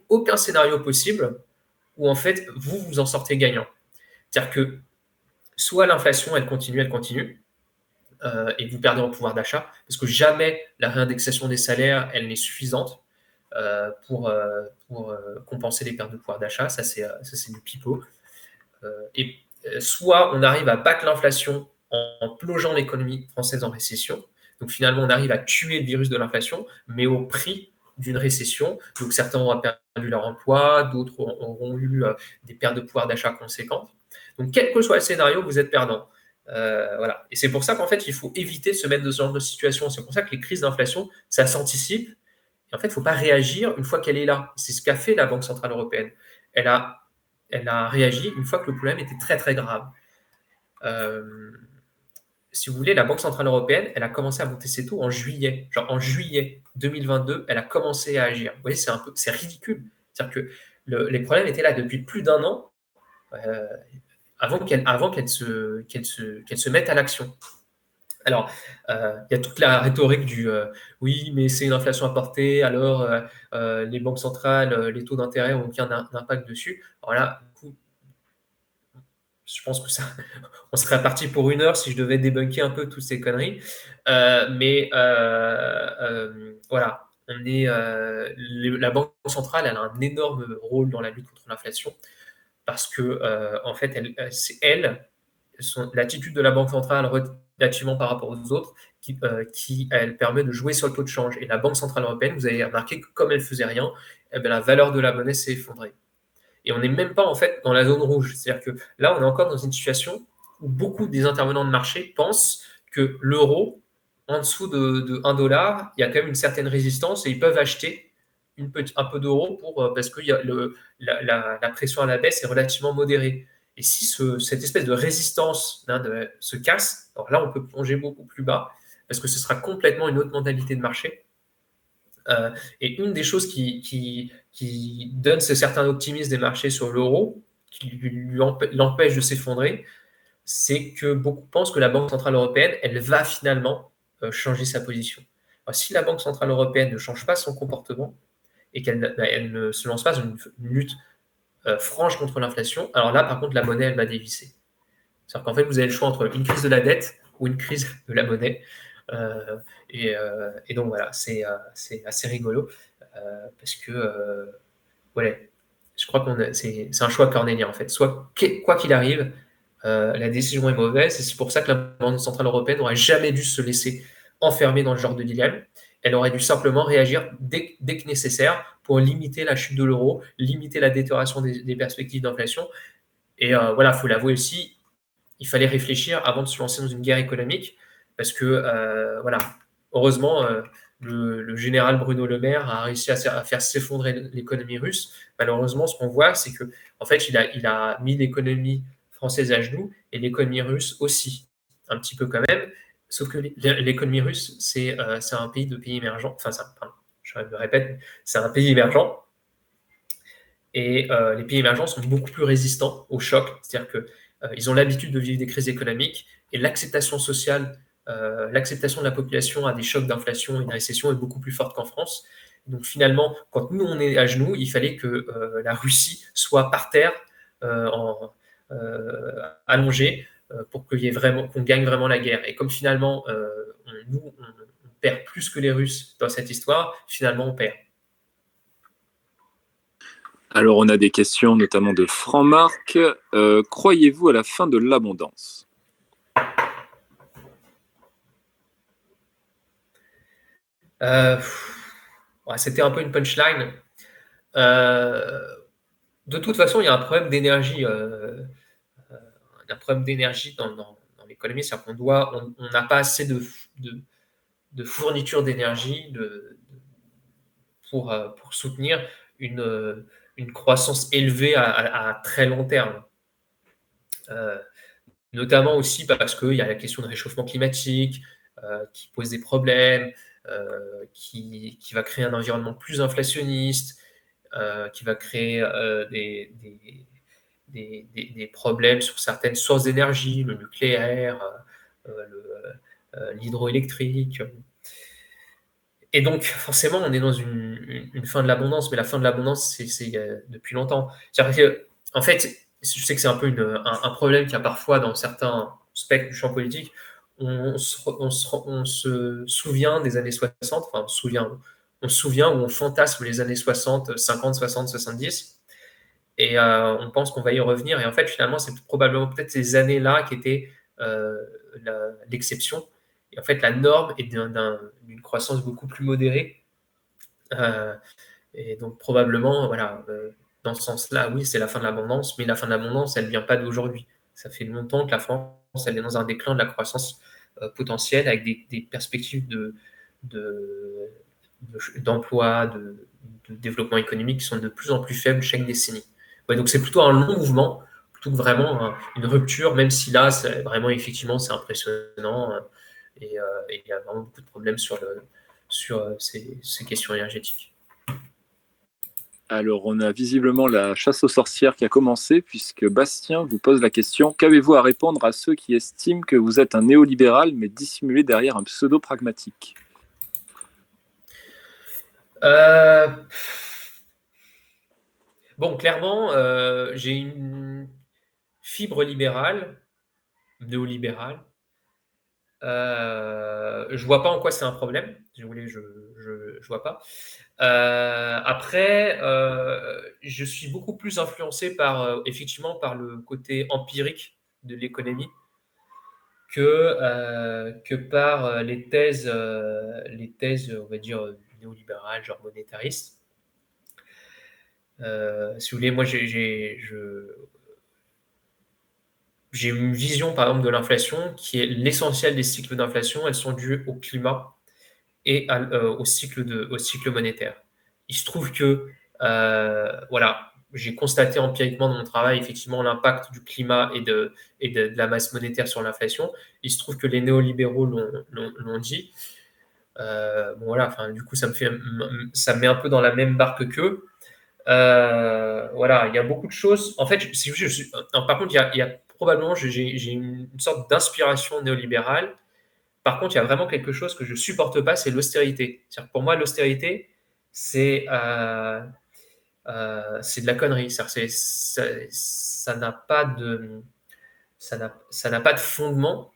S1: aucun scénario possible où, en fait, vous en sortez gagnant. C'est-à-dire que soit l'inflation, elle continue, et vous perdez en pouvoir d'achat, parce que jamais la réindexation des salaires, elle n'est suffisante pour compenser les pertes de pouvoir d'achat. Ça, c'est du pipeau. Et soit on arrive à battre l'inflation en plongeant l'économie française en récession. Donc finalement, on arrive à tuer le virus de l'inflation, mais au prix d'une récession. Donc certains auront perdu leur emploi, d'autres auront eu des pertes de pouvoir d'achat conséquentes. Donc quel que soit le scénario, vous êtes perdant. Voilà. Et c'est pour ça qu'en fait, il faut éviter de se mettre dans ce genre de situation. C'est pour ça que les crises d'inflation, ça s'anticipe. Et en fait, il ne faut pas réagir une fois qu'elle est là. C'est ce qu'a fait la Banque Centrale Européenne. Elle a réagi une fois que le problème était très très grave. Si vous voulez, la Banque Centrale Européenne, elle a commencé à monter ses taux en juillet. Genre en juillet 2022, elle a commencé à agir. Vous voyez, c'est ridicule. C'est-à-dire que les problèmes étaient là depuis plus d'un an avant qu'elle se mette à l'action. Alors, il y a toute la rhétorique du oui, mais c'est une inflation importée, alors les banques centrales, les taux d'intérêt ont aucun impact dessus. Alors là, du coup, je pense que ça, on serait parti pour 1 heure si je devais débunker un peu toutes ces conneries. Voilà, la Banque centrale, elle a un énorme rôle dans la lutte contre l'inflation parce que, en fait, l'attitude de la Banque centrale relativement par rapport aux autres, elle permet de jouer sur le taux de change. Et la Banque centrale européenne, vous avez remarqué que comme elle faisait rien, eh bien, la valeur de la monnaie s'est effondrée. Et on n'est même pas en fait dans la zone rouge. C'est-à-dire que là, on est encore dans une situation où beaucoup des intervenants de marché pensent que l'euro, en dessous de 1 dollar, il y a quand même une certaine résistance et ils peuvent acheter un peu d'euros parce que la pression à la baisse est relativement modérée. Et si cette espèce de résistance se casse, alors là, on peut plonger beaucoup plus bas parce que ce sera complètement une autre mentalité de marché. Et une des choses qui donne ce certain optimisme des marchés sur l'euro, qui l'empêche de s'effondrer, c'est que beaucoup pensent que la Banque centrale européenne, elle va finalement changer sa position. Alors, si la Banque centrale européenne ne change pas son comportement et qu'elle ne se lance pas dans une lutte franche contre l'inflation, alors là, par contre, la monnaie, elle va dévisser. C'est-à-dire qu'en fait, vous avez le choix entre une crise de la dette ou une crise de la monnaie. Et donc voilà, c'est assez rigolo parce que ouais, je crois c'est un choix cornélien en fait. Soit quoi qu'il arrive, la décision est mauvaise et c'est pour ça que la Banque centrale européenne n'aurait jamais dû se laisser enfermer dans le genre de dilemme. Elle aurait dû simplement réagir dès que nécessaire pour limiter la chute de l'euro, limiter la détérioration des perspectives d'inflation. Et voilà, il faut l'avouer aussi, il fallait réfléchir avant de se lancer dans une guerre économique parce que, voilà, heureusement, le général Bruno Le Maire a réussi à faire s'effondrer l'économie russe. Malheureusement, ce qu'on voit, c'est que, en fait, il a mis l'économie française à genoux et l'économie russe aussi, un petit peu quand même. Sauf que l'économie russe, c'est un pays émergent. Enfin, pardon, je me répète, c'est un pays émergent. Et les pays émergents sont beaucoup plus résistants au choc. C'est-à-dire qu'ils ont l'habitude de vivre des crises économiques et l'acceptation sociale, l'acceptation de la population à des chocs d'inflation et de récession est beaucoup plus forte qu'en France. Donc finalement, quand nous on est à genoux, il fallait que la Russie soit par terre, allongée, pour qu'on gagne vraiment la guerre. Et comme finalement, on perd plus que les Russes dans cette histoire, finalement on perd.
S2: Alors, on a des questions notamment de Franck-Marc. Croyez-vous à la fin de l'abondance?
S1: C'était un peu une punchline. De toute façon, il y a un problème d'énergie. Un problème d'énergie dans l'économie, c'est-à-dire on n'a pas assez de fourniture d'énergie pour soutenir une croissance élevée à très long terme. Notamment aussi parce qu'il y a la question de réchauffement climatique qui pose des problèmes, qui va créer un environnement plus inflationniste, qui va créer des problèmes sur certaines sources d'énergie, le nucléaire, l'hydroélectrique. Et donc, forcément, on est dans une fin de l'abondance, mais la fin de l'abondance, c'est depuis longtemps. C'est-à-dire que, en fait, je sais que c'est un peu un problème qu'il y a parfois dans certains spectres du champ politique. On se souvient des années 60, enfin, on se souvient ou on fantasme les années 60, 50, 60, 70, et on pense qu'on va y revenir. Et en fait, finalement, c'est probablement peut-être ces années-là qui étaient l'exception. Et en fait, la norme est d'une croissance beaucoup plus modérée. Et donc, probablement, voilà, dans ce sens-là, oui, c'est la fin de l'abondance, mais la fin de l'abondance, elle ne vient pas d'aujourd'hui. Ça fait longtemps que la France, elle est dans un déclin de la croissance potentielle avec des perspectives d'emploi, de développement économique qui sont de plus en plus faibles chaque décennie. Ouais, donc, c'est plutôt un long mouvement plutôt que vraiment une rupture, même si là, vraiment, effectivement, c'est impressionnant. Et il y a vraiment beaucoup de problèmes sur ces questions énergétiques.
S2: Alors, on a visiblement la chasse aux sorcières qui a commencé, puisque Bastien vous pose la question: qu'avez-vous à répondre à ceux qui estiment que vous êtes un néolibéral, mais dissimulé derrière un pseudo-pragmatique?
S1: Bon, clairement, fibre libérale, néolibérale, je vois pas en quoi c'est un problème. Si vous voulez, je vois pas. Après, je suis beaucoup plus influencé effectivement par le côté empirique de l'économie que par les thèses, on va dire, néolibérales, genre monétaristes. Si vous voulez, moi, j'ai une vision, par exemple, de l'inflation qui est l'essentiel des cycles d'inflation, elles sont dues au climat et au cycle monétaire. Il se trouve que, voilà, j'ai constaté empiriquement dans mon travail, effectivement, l'impact du climat et de la masse monétaire sur l'inflation. Il se trouve que les néolibéraux l'ont dit. Bon, voilà, enfin, du coup, ça me met un peu dans la même barque qu'eux. Voilà, il y a beaucoup de choses. En fait, par contre, il y a probablement, j'ai une sorte d'inspiration néolibérale. Par contre, il y a vraiment quelque chose que je supporte pas, c'est l'austérité. C'est-à-dire que pour moi, l'austérité, c'est de la connerie. Ça n'a pas de, ça n'a pas de fondement.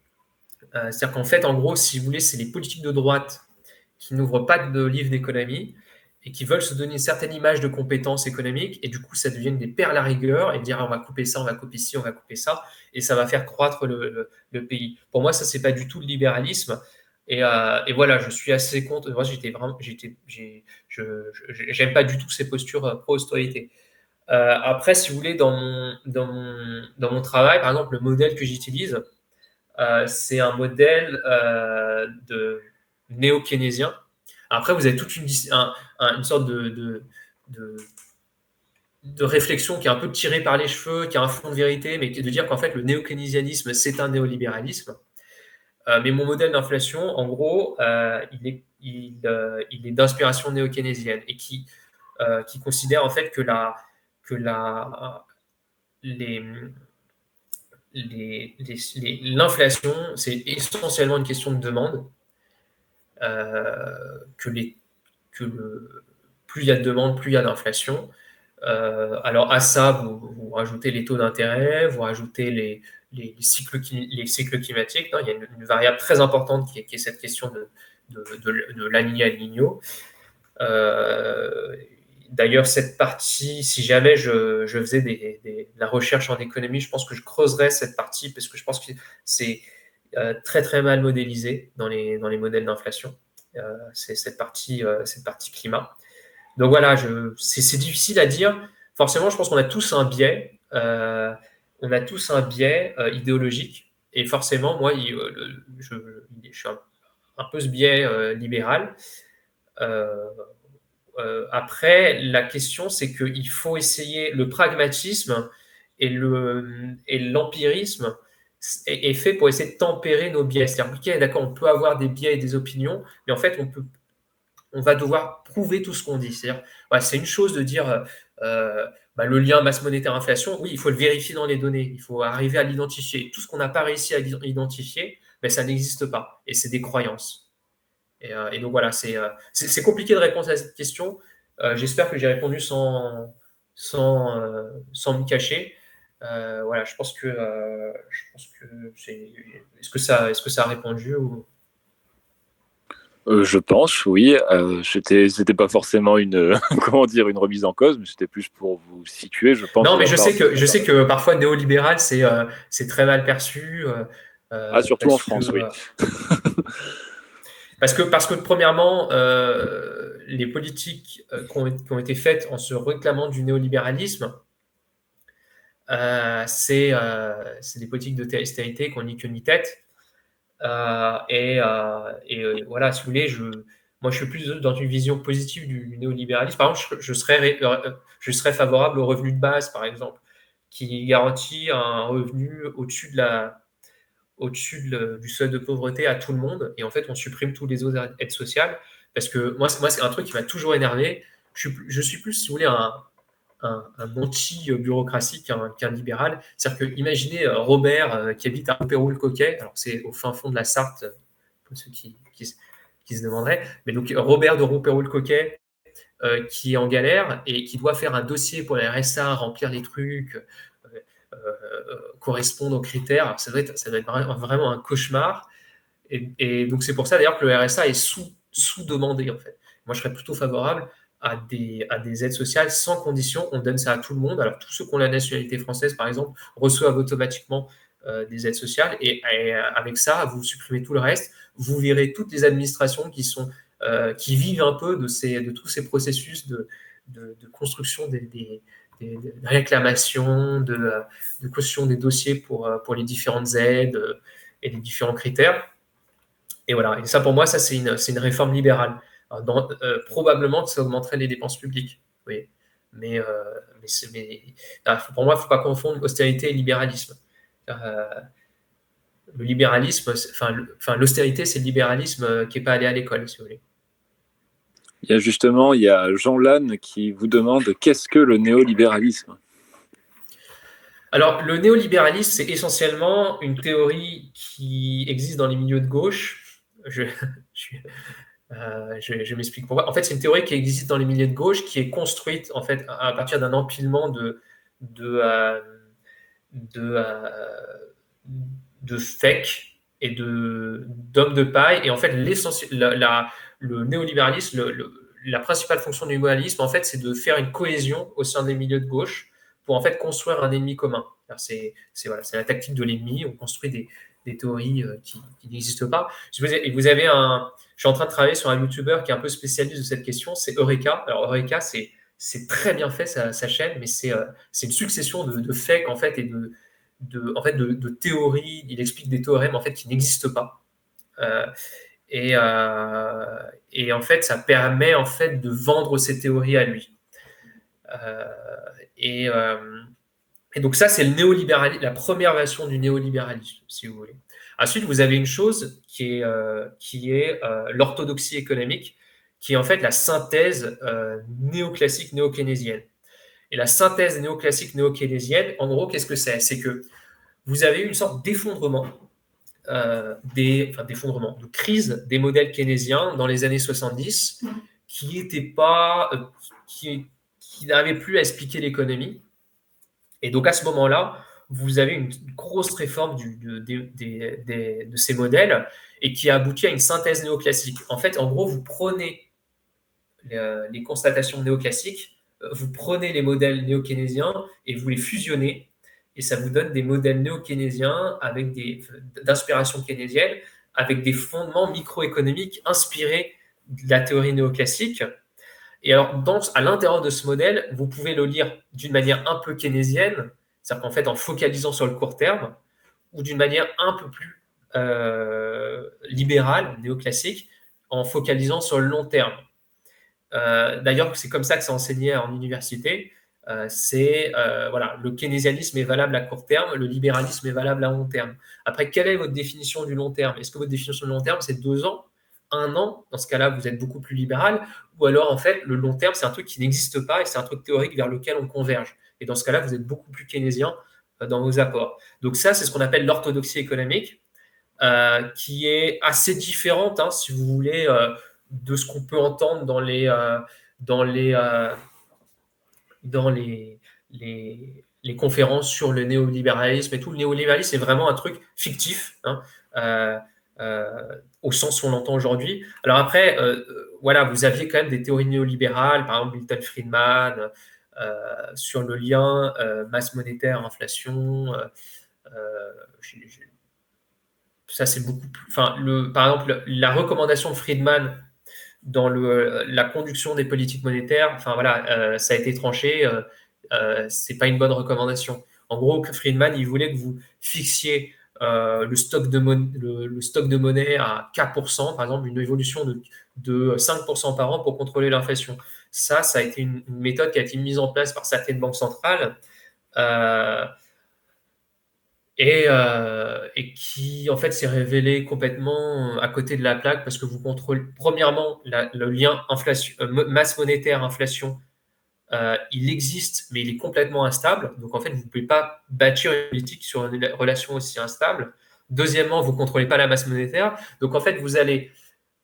S1: C'est-à-dire qu'en fait, en gros, si vous voulez, c'est les politiques de droite qui n'ouvrent pas de livre d'économie et qui veulent se donner une certaine image de compétences économiques, et du coup, ça devient des perles à rigueur, et dire ah, on va couper ça, on va couper ci, on va couper ça, et ça va faire croître le pays. Pour moi, ça, c'est pas du tout le libéralisme. Et voilà, je suis assez contre. Moi, j'aime pas du tout ces postures pro-austérité. Après, si vous voulez, dans mon travail, par exemple, le modèle que j'utilise, c'est un modèle de néo-keynésien. Après, vous avez toute une sorte de, de réflexion qui est un peu tirée par les cheveux, qui a un fond de vérité, mais qui est de dire qu'en fait, le néo-keynésianisme, c'est un néolibéralisme. Mais mon modèle d'inflation, en gros, il est d'inspiration néo-keynésienne et qui considère en fait que les, l'inflation, c'est essentiellement une question de demande. Que, les, que plus il y a de demande, plus il y a d'inflation. Alors à ça, vous rajoutez les taux d'intérêt, vous rajoutez les cycles climatiques. Non, il y a une variable très importante qui est cette question de La Niña et El Niño. D'ailleurs, cette partie, si jamais je faisais de la recherche en économie, je pense que je creuserais cette partie parce que je pense que c'est très très mal modélisé dans les modèles d'inflation. C'est cette partie climat. Donc voilà, c'est difficile à dire. Forcément, je pense qu'on a tous un biais. On a tous un biais idéologique. Et forcément, moi, je suis un peu ce biais libéral. Après, la question, c'est qu'il faut essayer le pragmatisme et l'empirisme est fait pour essayer de tempérer nos biais. C'est-à-dire, ok, d'accord, on peut avoir des biais et des opinions, mais en fait, on va devoir prouver tout ce qu'on dit. C'est-à-dire, voilà, c'est une chose de dire le lien masse monétaire-inflation, oui, il faut le vérifier dans les données, il faut arriver à l'identifier. Tout ce qu'on n'a pas réussi à identifier, ça n'existe pas, et c'est des croyances. Et donc voilà, c'est compliqué de répondre à cette question. J'espère que j'ai répondu sans me cacher. Voilà, je pense que c'est. Est-ce que ça a répondu ou...
S2: Je pense, oui. C'était pas forcément une, comment dire, une remise en cause, mais c'était plus pour vous situer, je pense.
S1: Non, mais je sais que parfois néolibéral, c'est très mal perçu.
S2: Surtout en France, oui.
S1: Parce que premièrement, les politiques qui ont été faites en se réclamant du néolibéralisme, c'est des politiques d'austérité qu'on n'y queue ni tête. Voilà, si vous voulez, moi je suis plus dans une vision positive du néolibéralisme. Par exemple, je serais favorable au revenu de base, par exemple, qui garantit un revenu au-dessus du seuil de pauvreté à tout le monde. Et en fait, on supprime tous les autres aides sociales. Parce que moi c'est un truc qui m'a toujours énervé. Je suis plus, si vous voulez, un anti-bureaucratie qu'un libéral. C'est-à-dire que, imaginez Robert qui habite à Pérou-le-Coquet, alors c'est au fin fond de la Sarthe, pour ceux qui se demanderaient, mais donc Robert de Roux-Pérou-le-Coquet qui est en galère et qui doit faire un dossier pour la RSA, remplir les trucs. correspondent aux critères. Alors, ça doit être vraiment un cauchemar. Et donc, c'est pour ça d'ailleurs que le RSA est sous-demandé, en fait. Moi, je serais plutôt favorable à des aides sociales sans condition. On donne ça à tout le monde. Alors, tous ceux qui ont la nationalité française, par exemple, reçoivent automatiquement des aides sociales. Et avec ça, vous supprimez tout le reste. Vous virez toutes les administrations qui vivent un peu de tous ces processus de construction des réclamations, de caution des dossiers pour les différentes aides et les différents critères. Et voilà. Et ça, pour moi, ça, c'est une réforme libérale. Probablement que ça augmenterait les dépenses publiques. Oui. Mais pour moi, il ne faut pas confondre austérité et libéralisme. Le libéralisme, l'austérité, c'est le libéralisme qui n'est pas allé à l'école, si vous voulez.
S2: Il y a Jean Lannes qui vous demande qu'est-ce que le néolibéralisme?
S1: Alors, le néolibéralisme, c'est essentiellement une théorie qui existe dans les milieux de gauche. Je m'explique pourquoi. En fait, c'est une théorie qui existe dans les milieux de gauche, qui est construite en fait à partir d'un empilement de fakes et d'hommes de paille. Et en fait, le néolibéralisme, la principale fonction du néolibéralisme, en fait, c'est de faire une cohésion au sein des milieux de gauche pour en fait construire un ennemi commun. C'est la tactique de l'ennemi. On construit des théories qui n'existent pas. Je suis en train de travailler sur un YouTuber qui est un peu spécialiste de cette question, c'est Eureka. Alors Eureka, c'est très bien fait sa chaîne, mais c'est une succession de fakes en fait et de théories. Il explique des théorèmes en fait qui n'existent pas. Et en fait, ça permet en fait de vendre ses théories à lui. Et donc ça, c'est le néolibéralisme, la première version du néolibéralisme, si vous voulez. Ensuite, vous avez une chose qui est l'orthodoxie économique, qui est en fait la synthèse néoclassique néo-keynésienne. Et la synthèse néoclassique néo-keynésienne, en gros, qu'est-ce que c'est? C'est que vous avez une sorte d'effondrement, de crise des modèles keynésiens dans les années 70 qui n'arrivaient plus à expliquer l'économie. Et donc à ce moment-là, vous avez une grosse réforme de ces modèles et qui a abouti à une synthèse néoclassique. En fait, en gros, vous prenez les constatations néoclassiques, vous prenez les modèles néo-keynésiens et vous les fusionnez, et ça vous donne des modèles néo-keynésiens d'inspiration keynésienne avec des fondements microéconomiques inspirés de la théorie néoclassique. Et alors, à l'intérieur de ce modèle, vous pouvez le lire d'une manière un peu keynésienne, c'est-à-dire qu'en fait, en focalisant sur le court terme, ou d'une manière un peu plus libérale, néoclassique, en focalisant sur le long terme. D'ailleurs, c'est comme ça que c'est enseigné en université. Le keynésianisme est valable à court terme, le libéralisme est valable à long terme. Après, quelle est votre définition du long terme? Est-ce que votre définition du long terme, c'est 2 ans, 1 an? Dans ce cas-là, vous êtes beaucoup plus libéral. Ou alors, en fait, le long terme, c'est un truc qui n'existe pas et c'est un truc théorique vers lequel on converge. Et dans ce cas-là, vous êtes beaucoup plus keynésien dans vos apports. Donc ça, c'est ce qu'on appelle l'orthodoxie économique, qui est assez différente, si vous voulez, de ce qu'on peut entendre dans les conférences sur le néolibéralisme et tout. Le néolibéralisme, c'est vraiment un truc fictif, au sens où on l'entend aujourd'hui. Alors après, vous aviez quand même des théories néolibérales, par exemple Milton Friedman, sur le lien masse monétaire, inflation. Ça, c'est beaucoup plus. Par exemple, la recommandation de Friedman dans la conduction des politiques monétaires, ça a été tranché. C'est pas une bonne recommandation. En gros, Friedman, il voulait que vous fixiez le stock de monnaie à 4%, par exemple, une évolution de 5% par an pour contrôler l'inflation. Ça a été une méthode qui a été mise en place par certaines banques centrales et qui, en fait, s'est révélée complètement à côté de la plaque parce que vous contrôlez, premièrement, le lien masse monétaire-inflation. Il existe, mais il est complètement instable. Donc, en fait, vous ne pouvez pas bâtir une politique sur une relation aussi instable. Deuxièmement, vous ne contrôlez pas la masse monétaire. Donc, en fait, vous allez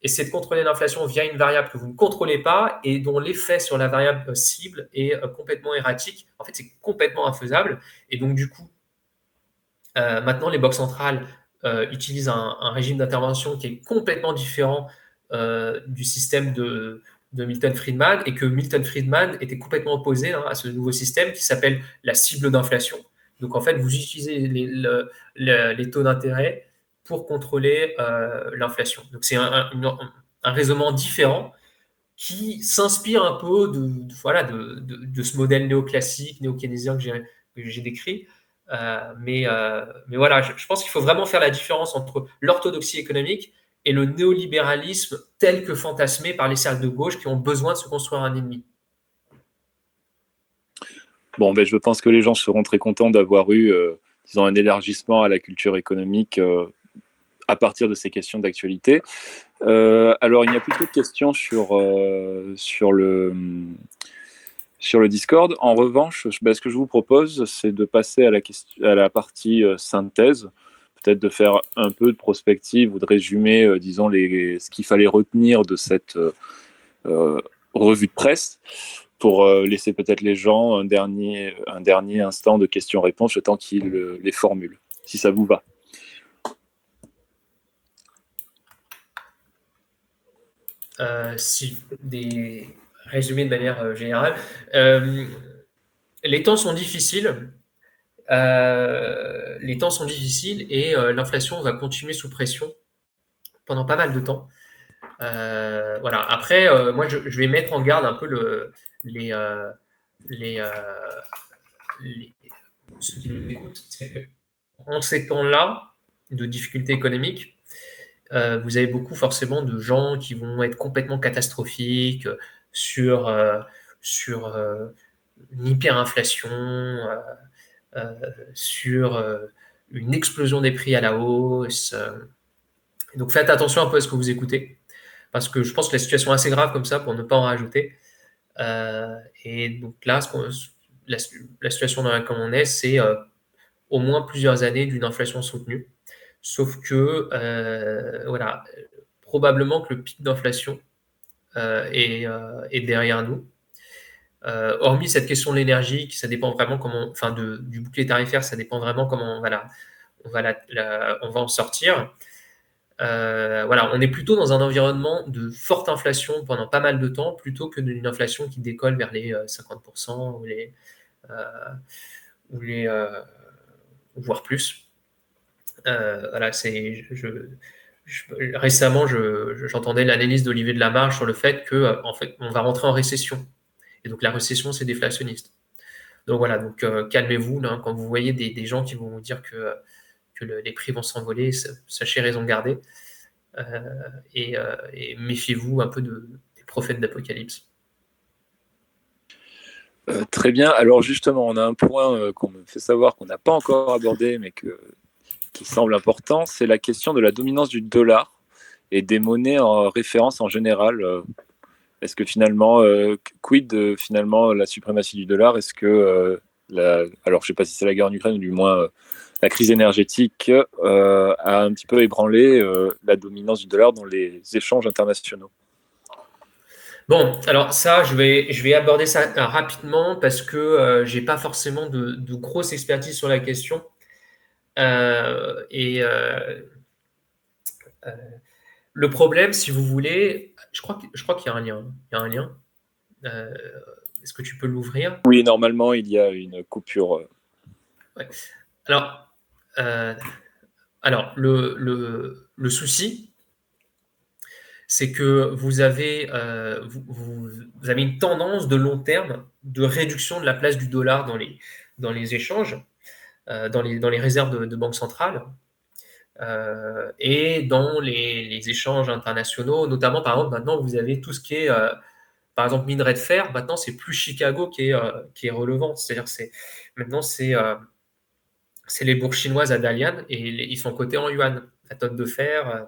S1: essayer de contrôler l'inflation via une variable que vous ne contrôlez pas et dont l'effet sur la variable cible est complètement erratique. En fait, c'est complètement infaisable. Et donc, du coup, Maintenant, les banques centrales utilisent un régime d'intervention qui est complètement différent du système de Milton Friedman, et que Milton Friedman était complètement opposé à ce nouveau système qui s'appelle la cible d'inflation. Donc en fait, vous utilisez les taux d'intérêt pour contrôler l'inflation. Donc c'est un raisonnement différent qui s'inspire un peu de ce modèle néoclassique, néo-keynésien que j'ai décrit. Mais voilà, je pense qu'il faut vraiment faire la différence entre l'orthodoxie économique et le néolibéralisme tel que fantasmé par les cercles de gauche qui ont besoin de se construire un ennemi.
S2: Bon, je pense que les gens seront très contents d'avoir eu, disons, un élargissement à la culture économique à partir de ces questions d'actualité. Alors, il n'y a plus trop de questions sur le Discord. En revanche, ce que je vous propose, c'est de passer à la partie synthèse, peut-être de faire un peu de prospective ou de résumer, disons, ce qu'il fallait retenir de cette revue de presse, pour laisser peut-être les gens un dernier instant de questions-réponses le temps qu'ils les formulent, si ça vous va.
S1: Si des résumés de manière générale. Les temps sont difficiles. Les temps sont difficiles et l'inflation va continuer sous pression pendant pas mal de temps. Voilà. Après, moi, je vais mettre en garde un peu les, ceux qui nous écoutent. En ces temps-là de difficultés économiques, vous avez beaucoup forcément de gens qui vont être complètement catastrophiques sur, sur une hyperinflation, sur une explosion des prix à la hausse. Donc faites attention un peu à ce que vous écoutez, parce que je pense que la situation est assez grave comme ça pour ne pas en rajouter. Et donc là, la situation dans laquelle on est, c'est au moins plusieurs années d'une inflation soutenue. Sauf que, voilà, probablement que le pic d'inflation est derrière nous. Hormis cette question de l'énergie, ça dépend vraiment comment, enfin du bouclier tarifaire, ça dépend vraiment comment on va en sortir. Voilà, on est plutôt dans un environnement de forte inflation pendant pas mal de temps, plutôt que d'une inflation qui décolle vers les 50% voire plus. Voilà, récemment, j'entendais l'analyse d'Olivier de Lamarche sur le fait que, en fait, on va rentrer en récession. Et donc la récession, c'est déflationniste. Donc voilà, donc calmez-vous là, quand vous voyez des gens qui vont vous dire que les prix vont s'envoler, sachez raison garder. Et méfiez-vous un peu des prophètes d'Apocalypse.
S2: Très bien. Alors justement, on a un point qu'on me fait savoir qu'on n'a pas encore abordé, mais qui semble important, c'est la question de la dominance du dollar et des monnaies en référence en général. Est-ce que finalement, quid de finalement la suprématie du dollar? Est-ce que alors je ne sais pas si c'est la guerre en Ukraine ou du moins la crise énergétique a un petit peu ébranlé la dominance du dollar dans les échanges internationaux?
S1: Bon, alors ça, je vais aborder ça rapidement parce que j'ai pas forcément de grosse expertise sur la question. Le problème, si vous voulez, je crois qu'il y a un lien. Il y a un lien. Est-ce que tu peux l'ouvrir?
S2: Oui, normalement, il y a une coupure.
S1: Ouais. Alors, le souci, c'est que vous avez une tendance de long terme de réduction de la place du dollar dans les échanges, dans les réserves de banque centrale. Et dans les échanges internationaux, notamment par exemple maintenant vous avez tout ce qui est par exemple minerai de fer. Maintenant c'est plus Chicago qui est relevant, c'est-à-dire maintenant c'est les bourses chinoises à Dalian et ils sont cotés en yuan. La tonne de fer,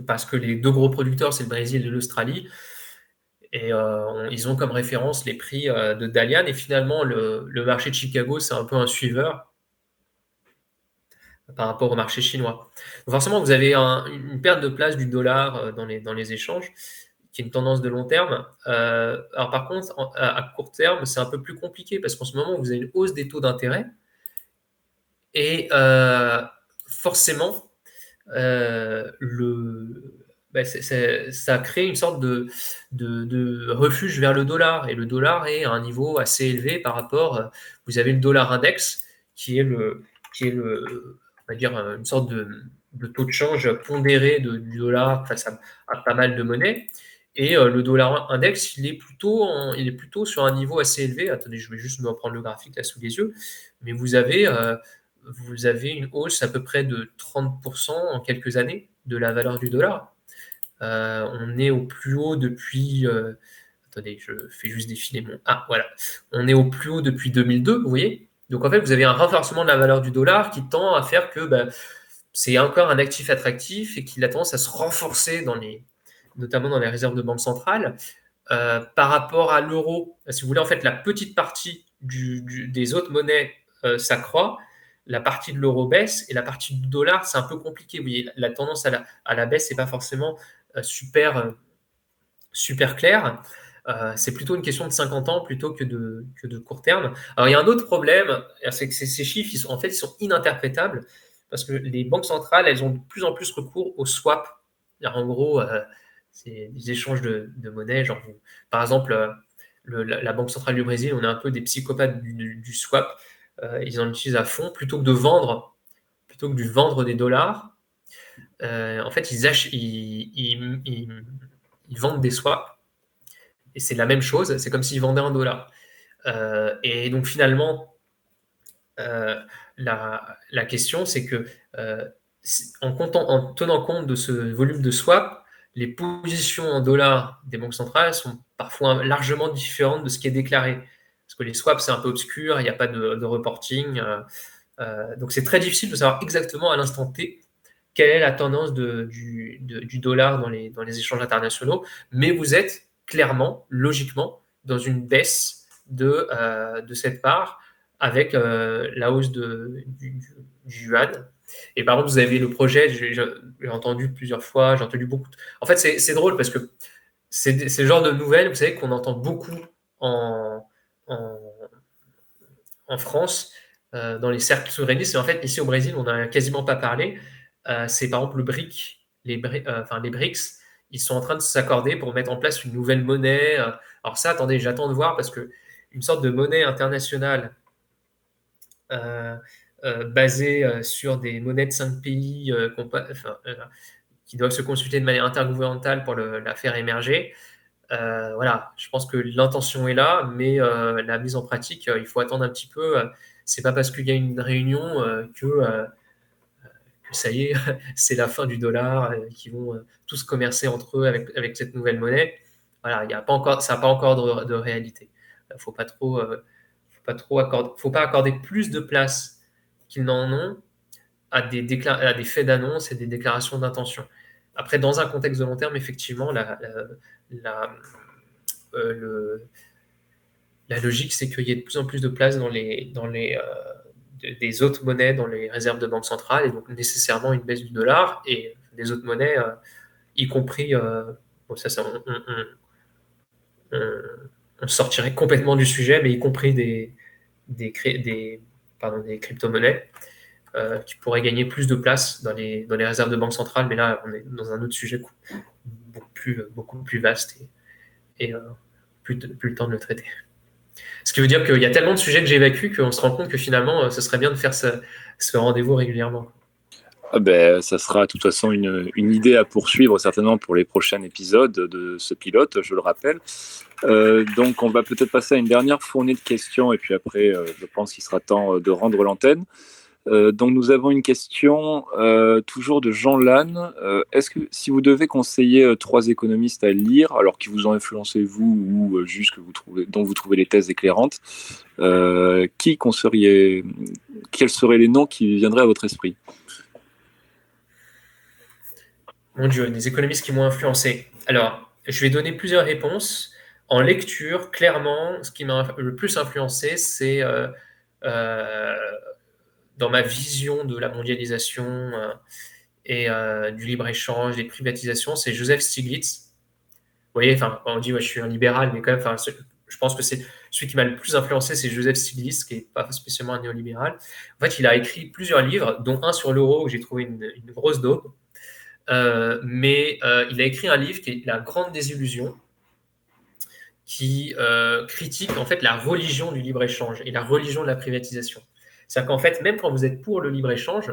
S1: parce que les deux gros producteurs c'est le Brésil et l'Australie, et ils ont comme référence les prix de Dalian, et finalement le marché de Chicago c'est un peu un suiveur par rapport au marché chinois. Donc forcément, vous avez une perte de place du dollar dans les échanges, qui est une tendance de long terme. Alors par contre, à court terme, c'est un peu plus compliqué parce qu'en ce moment, vous avez une hausse des taux d'intérêt Et forcément, ça a créé une sorte de refuge vers le dollar. Et le dollar est à un niveau assez élevé par rapport. Vous avez le dollar index, qui est on va dire, une sorte de taux de change pondéré du dollar face à pas mal de monnaies. Et le dollar index, il est plutôt sur un niveau assez élevé. Attendez, je vais juste me reprendre le graphique là sous les yeux. Mais vous avez une hausse à peu près de 30% en quelques années de la valeur du dollar. On est au plus haut depuis. Attendez, je fais juste défiler mon. Ah, voilà. On est au plus haut depuis 2002, vous voyez. Donc en fait, vous avez un renforcement de la valeur du dollar qui tend à faire que c'est encore un actif attractif et qu'il a tendance à se renforcer notamment dans les réserves de banque centrale. Par rapport à l'euro, si vous voulez, en fait, la petite partie des autres monnaies s'accroît, la partie de l'euro baisse et la partie du dollar, c'est un peu compliqué. Vous voyez, la tendance à la baisse n'est pas forcément super claire. C'est plutôt une question de 50 ans plutôt que de court terme. Alors, il y a un autre problème, c'est que ces chiffres, en fait, ils sont ininterprétables parce que les banques centrales, elles ont de plus en plus recours au swap. En gros, c'est des échanges de monnaie. Genre, par exemple, la Banque centrale du Brésil, on est un peu des psychopathes du swap. Ils en utilisent à fond plutôt que de vendre des dollars. En fait, ils vendent des swaps et c'est la même chose. C'est comme s'ils vendaient un dollar. Et donc finalement, la question, c'est que en tenant compte de ce volume de swap, les positions en dollars des banques centrales sont parfois largement différentes de ce qui est déclaré. Parce que les swaps, c'est un peu obscur, il n'y a pas de reporting. Donc c'est très difficile de savoir exactement à l'instant T quelle est la tendance du dollar dans les échanges internationaux. Mais vous êtes clairement, logiquement, dans une baisse de cette part avec la hausse du yuan. Et par contre, vous avez le projet, j'ai entendu plusieurs fois, j'ai entendu beaucoup. En fait, c'est drôle parce que c'est le genre de nouvelles, vous savez, qu'on entend beaucoup en, en, en France, dans les cercles souverainistes. Et en fait, ici au Brésil, on n'a quasiment pas parlé. C'est par exemple le BRIC, les BRICS, ils sont en train de s'accorder pour mettre en place une nouvelle monnaie. Alors ça, attendez, j'attends de voir parce que une sorte de monnaie internationale euh, basée sur des monnaies de 5 pays qui doivent se consulter de manière intergouvernementale pour la faire émerger. Voilà, je pense que l'intention est là, mais la mise en pratique, il faut attendre un petit peu. C'est pas parce qu'il y a une réunion que ça y est, c'est la fin du dollar, qu'ils vont tous commercer entre eux avec cette nouvelle monnaie. Voilà, il y a pas encore, ça n'a pas encore de réalité. Faut pas trop, faut pas accorder plus de place qu'ils n'en ont à des faits d'annonce et des déclarations d'intention. Après, dans un contexte de long terme, effectivement, la, le, la logique, c'est qu'il y ait de plus en plus de place des autres monnaies dans les réserves de banque centrale, et donc nécessairement une baisse du dollar et des autres monnaies, y compris, bon, on sortirait complètement du sujet, mais y compris des crypto-monnaies qui pourraient gagner plus de place dans les réserves de banque centrale, mais là, on est dans un autre sujet beaucoup plus vaste et plus le temps de le traiter. Ce qui veut dire qu'il y a tellement de sujets que j'évacue qu'on se rend compte que finalement, ce serait bien de faire ce rendez-vous régulièrement.
S2: Ah ben, ça sera de toute façon une idée à poursuivre certainement pour les prochains épisodes de ce pilote, je le rappelle. Donc on va peut-être passer à une dernière fournée de questions et puis après je pense qu'il sera temps de rendre l'antenne. Donc nous avons une question toujours de Jean Lannes. Est-ce que si vous devez conseiller 3 économistes à lire, alors qui vous ont influencé vous ou juste dont vous trouvez les thèses éclairantes, quels seraient les noms qui viendraient à votre esprit?
S1: Mon Dieu, des économistes qui m'ont influencé. Alors, je vais donner plusieurs réponses. En lecture, clairement, ce qui m'a le plus influencé, c'est euh, dans ma vision de la mondialisation et du libre-échange, des privatisations, c'est Joseph Stiglitz. Vous voyez, enfin, on dit, ouais, je suis un libéral, mais quand même, enfin, je pense que celui qui m'a le plus influencé, c'est Joseph Stiglitz, qui n'est pas spécialement un néolibéral. En fait, il a écrit plusieurs livres, dont un sur l'euro, où j'ai trouvé une grosse daube. Mais il a écrit un livre qui est La Grande Désillusion, qui critique en fait la religion du libre-échange et la religion de la privatisation. C'est-à-dire qu'en fait, même quand vous êtes pour le libre-échange,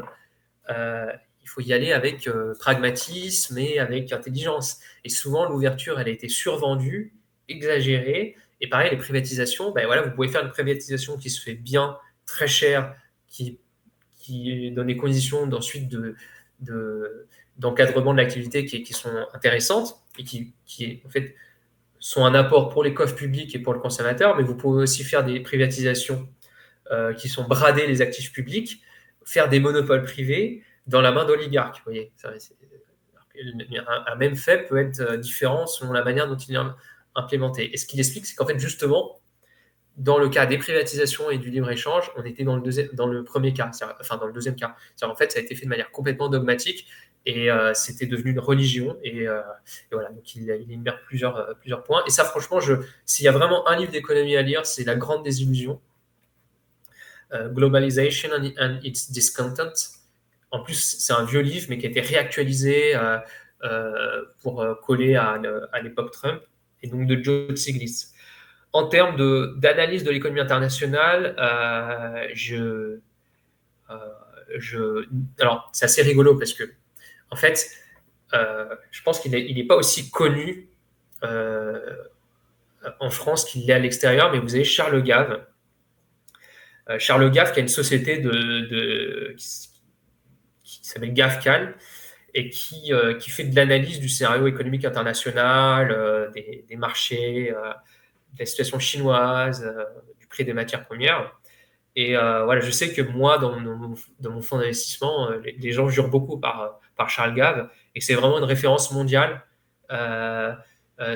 S1: il faut y aller avec pragmatisme et avec intelligence. Et souvent, l'ouverture, elle a été survendue, exagérée. Et pareil, les privatisations, ben voilà, vous pouvez faire une privatisation qui se fait bien, très cher, qui donne des conditions d'ensuite d'encadrement de l'activité qui sont intéressantes et qui en fait, sont un apport pour les coffres publics et pour le consommateur, mais vous pouvez aussi faire des privatisations qui sont brader les actifs publics, faire des monopoles privés dans la main d'oligarques. Vous voyez, un même fait peut être différent selon la manière dont il est implémenté. Et ce qu'il explique, c'est qu'en fait, justement, dans le cas des privatisations et du libre-échange, on était dans le premier cas, enfin dans le deuxième cas. En fait, ça a été fait de manière complètement dogmatique et c'était devenu une religion. Et voilà, donc il énumère plusieurs points. Et ça, franchement, s'il y a vraiment un livre d'économie à lire, c'est La Grande Désillusion. Globalization and its Discontent. En plus, c'est un vieux livre, mais qui a été réactualisé pour coller à l'époque Trump, et donc de Joe Stiglitz. En termes d'analyse de l'économie internationale, alors c'est assez rigolo parce que, en fait, je pense qu'il n'est pas aussi connu en France qu'il l'est à l'extérieur, mais vous avez Charles Gave. Charles Gave qui a une société qui s'appelle GAFCAL et qui fait de l'analyse du scénario économique international, des marchés, de la situation chinoise, du prix des matières premières. Et voilà, je sais que moi, dans mon fonds d'investissement, les gens jurent beaucoup par Charles Gave et c'est vraiment une référence mondiale.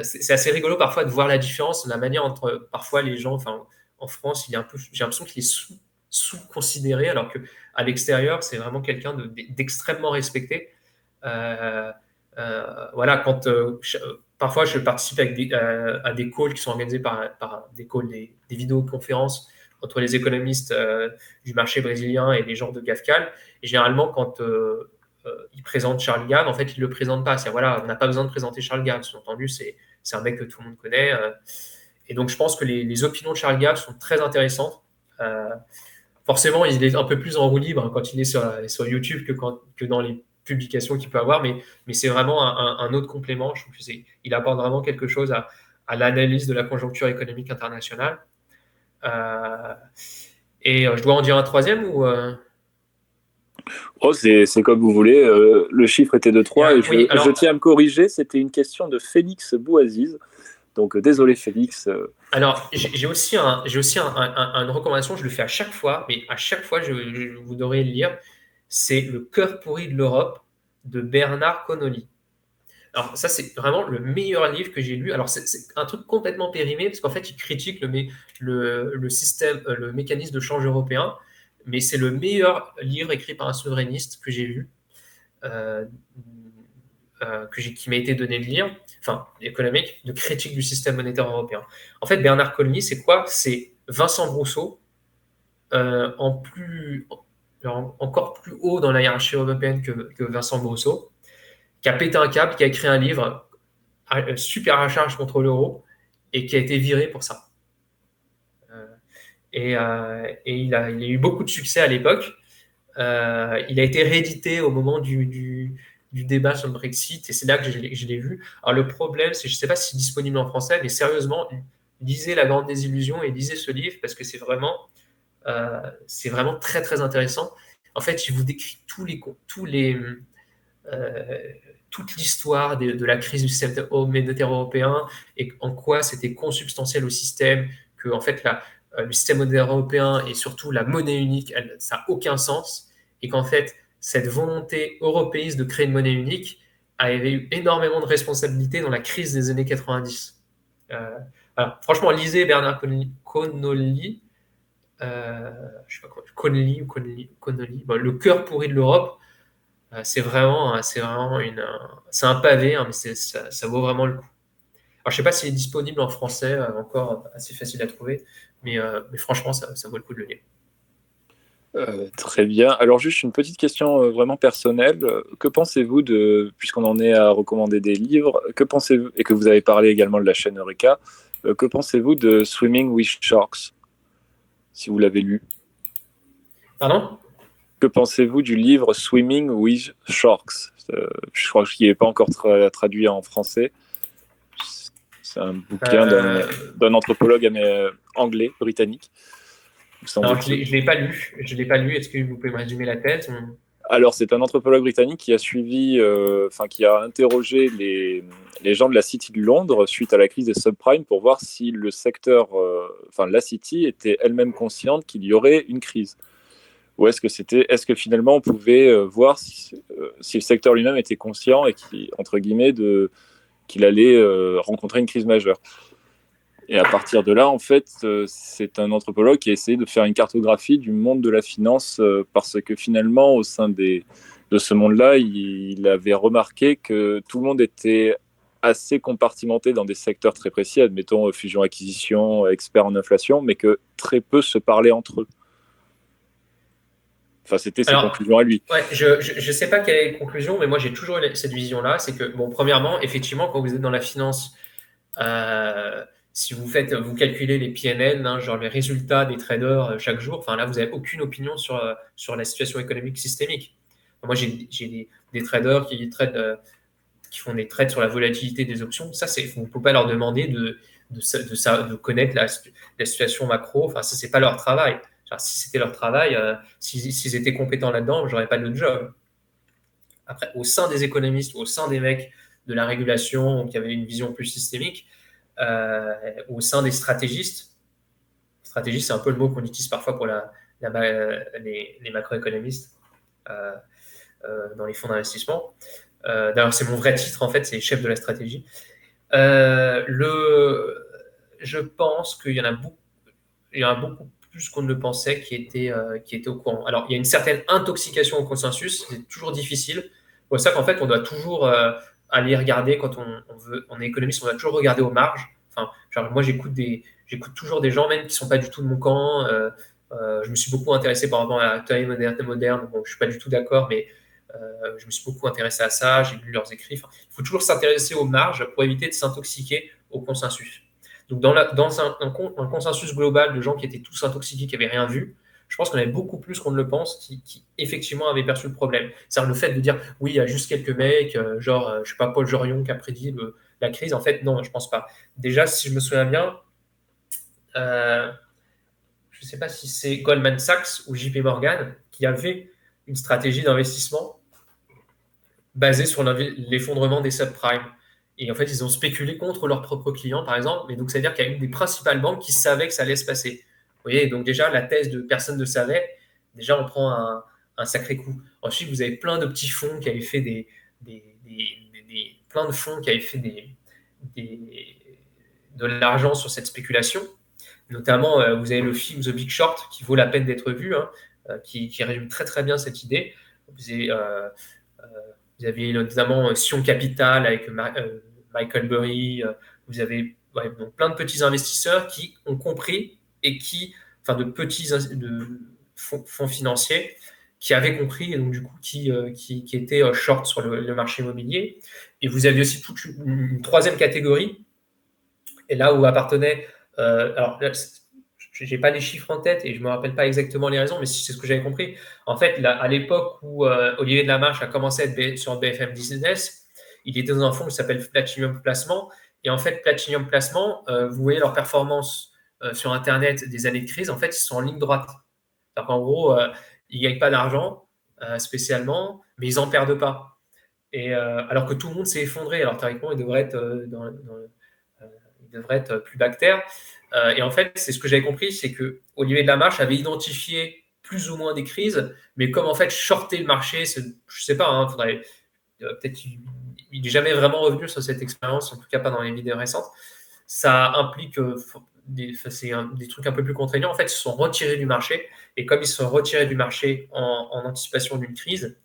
S1: C'est assez rigolo parfois de voir la différence, la manière entre parfois les gens, enfin en France, j'ai l'impression qu'il est sous-considéré, alors qu'à l'extérieur, c'est vraiment quelqu'un d'extrêmement respecté. Voilà, parfois je participe à des calls qui sont organisés par des calls, des vidéoconférences entre les économistes du marché brésilien et les gens de GAFCAL. Et généralement, quand ils présentent Charles Gave, en fait, ils ne le présentent pas. Voilà, on n'a pas besoin de présenter Charles Gave. Sous-entendu, c'est un mec que tout le monde connaît. Et donc, je pense que les opinions de Charles Gave sont très intéressantes. Forcément, il est un peu plus en roue libre quand il est sur YouTube que dans les publications qu'il peut avoir, mais c'est vraiment un autre complément. Je trouve il apporte vraiment quelque chose à l'analyse de la conjoncture économique internationale. Et je dois en dire un troisième ou
S2: Oh, c'est comme vous voulez. Le chiffre était de 3 et je tiens à me corriger. C'était une question de Félix Bouaziz. Donc, désolé, Félix.
S1: Alors, j'ai aussi une recommandation, je le fais à chaque fois, mais à chaque fois, vous devrez le lire. C'est Le cœur pourri de l'Europe de Bernard Connolly. Alors, ça, c'est vraiment le meilleur livre que j'ai lu. Alors, c'est un truc complètement périmé, parce qu'en fait, il critique le système, le mécanisme de change européen, mais c'est le meilleur livre écrit par un souverainiste que j'ai lu, qui m'a été donné de lire, enfin, économique, de critique du système monétaire européen. En fait, Bernard Connolly, c'est quoi? C'est Vincent Brousseau, encore plus haut dans la hiérarchie européenne que Vincent Brousseau, qui a pété un câble, qui a écrit un livre super à charge contre l'euro et qui a été viré pour ça. Et il a eu beaucoup de succès à l'époque. Il a été réédité au moment du débat sur le Brexit et c'est là que je l'ai vu. Alors le problème, c'est je ne sais pas si c'est disponible en français, mais sérieusement, lisez La Grande Désillusion et lisez ce livre parce que c'est vraiment très très intéressant. En fait, il vous décrit toute l'histoire de la crise du système monétaire européen et en quoi c'était consubstantiel au système, que en fait le système monétaire européen et surtout la monnaie unique, ça n'a aucun sens, et qu'en fait cette volonté européiste de créer une monnaie unique avait eu énormément de responsabilités dans la crise des années 90. Voilà. Franchement, lisez Bernard Connolly, je sais pas quoi, Connolly, bon, Le cœur pourri de l'Europe. C'est un pavé, hein, mais ça vaut vraiment le coup. Alors, je ne sais pas s'il est disponible en français, encore assez facile à trouver, mais franchement, ça vaut le coup de le lire.
S2: Très bien. Alors juste une petite question vraiment personnelle. Que pensez-vous puisqu'on en est à recommander des livres, que pensez-vous, et que vous avez parlé également de la chaîne Eureka, que pensez-vous de Swimming with Sharks, si vous l'avez lu?
S1: Pardon?
S2: Que pensez-vous du livre Swimming with Sharks? Je crois qu'il n'est pas encore traduit en français. C'est un bouquin d'un anthropologue anglais, britannique, me
S1: Alors, je
S2: semble-t-il.
S1: ne l'ai pas lu. Je l'ai pas lu. Est-ce que vous pouvez me résumer la thèse?
S2: Alors, c'est un anthropologue britannique qui a suivi, qui a interrogé les gens de la City de Londres suite à la crise des subprimes pour voir si le secteur, la City était elle-même consciente qu'il y aurait une crise. Ou est-ce que finalement on pouvait voir si le secteur lui-même était conscient et entre guillemets, qu'il allait rencontrer une crise majeure. Et à partir de là, en fait, c'est un anthropologue qui a essayé de faire une cartographie du monde de la finance parce que finalement, au sein de ce monde-là, il avait remarqué que tout le monde était assez compartimenté dans des secteurs très précis, admettons fusion-acquisition, experts en inflation, mais que très peu se parlaient entre eux. Enfin, c'était ses conclusions à lui.
S1: Ouais, je ne sais pas quelle est la conclusion, mais moi j'ai toujours eu cette vision-là. C'est que, bon, premièrement, effectivement, quand vous êtes dans la finance, si vous calculez les PNL, hein, genre les résultats des traders chaque jour, enfin là, vous n'avez aucune opinion sur la situation économique systémique. Moi, j'ai des traders qui font des trades sur la volatilité des options. Ça, vous ne pouvez pas leur demander de connaître la situation macro. Enfin, ça, c'est pas leur travail. Genre, si c'était leur travail, s'ils étaient compétents là-dedans, j'aurais pas de job. Après, au sein des économistes, au sein des mecs de la régulation qui avaient une vision plus systémique, au sein des stratégistes, stratégie, c'est un peu le mot qu'on utilise parfois pour les macroéconomistes dans les fonds d'investissement. D'ailleurs, c'est mon vrai titre, en fait, c'est chef de la stratégie. Je pense qu'il y en a beaucoup plus qu'on ne le pensait qui étaient au courant. Alors, il y a une certaine intoxication au consensus, c'est toujours difficile. C'est pour ça qu'en fait, on doit toujours aller regarder quand on est économiste, on doit toujours regarder aux marges. Enfin, genre, moi, j'écoute toujours des gens même qui ne sont pas du tout de mon camp. Je me suis beaucoup intéressé par rapport à la théorie moderne. Bon, je ne suis pas du tout d'accord, mais je me suis beaucoup intéressé à ça, j'ai lu leurs écrits. Enfin, il faut toujours s'intéresser aux marges pour éviter de s'intoxiquer au consensus. Donc, dans un consensus global de gens qui étaient tous intoxiqués, qui n'avaient rien vu, je pense qu'on avait beaucoup plus qu'on ne le pense qui effectivement avaient perçu le problème. C'est-à-dire le fait de dire oui, il y a juste quelques mecs, genre, je sais pas, Paul Jorion qui a prédit la crise. En fait, non, je pense pas. Déjà, si je me souviens bien, je ne sais pas si c'est Goldman Sachs ou JP Morgan qui avait une stratégie d'investissement basée sur l'effondrement des subprimes. Et en fait, ils ont spéculé contre leurs propres clients, par exemple. Et donc, c'est-à-dire qu'il y a une des principales banques qui savait que ça allait se passer. Vous voyez, donc déjà, la thèse de personne ne savait, déjà, on prend un sacré coup. Ensuite, vous avez plein de petits fonds qui avaient fait plein de fonds qui avaient fait de l'argent sur cette spéculation. Notamment, vous avez le film The Big Short qui vaut la peine d'être vu, hein, qui résume très très bien cette idée. Vous avez notamment Sion Capital avec Michael Burry. Vous avez donc plein de petits investisseurs qui ont compris et de petits fonds financiers qui avaient compris et donc du coup qui étaient short sur le marché immobilier. Et vous avez aussi toute une troisième catégorie, et là où appartenait. Alors, je n'ai pas les chiffres en tête et je ne me rappelle pas exactement les raisons, mais c'est ce que j'avais compris. En fait, là, à l'époque où Olivier Delamarche a commencé à être sur BFM Business, il était dans un fonds qui s'appelle Platinum Placement. Et en fait, Platinum Placement, vous voyez leur performance sur Internet des années de crise, en fait, ils sont en ligne droite. C'est-à-dire qu'en gros, ils ne gagnent pas d'argent spécialement, mais ils n'en perdent pas. Et, alors que tout le monde s'est effondré. Alors théoriquement, ils devraient être il devrait être plus bactère. Et en fait, c'est ce que j'avais compris, c'est que Olivier Delamarche avait identifié plus ou moins des crises, mais comme en fait shorter le marché, je ne sais pas, hein, faudrait peut-être qu'il n'est jamais vraiment revenu sur cette expérience, en tout cas pas dans les vidéos récentes. Ça implique des trucs un peu plus contraignants. En fait, ils se sont retirés du marché, et comme ils se sont retirés du marché en anticipation d'une crise,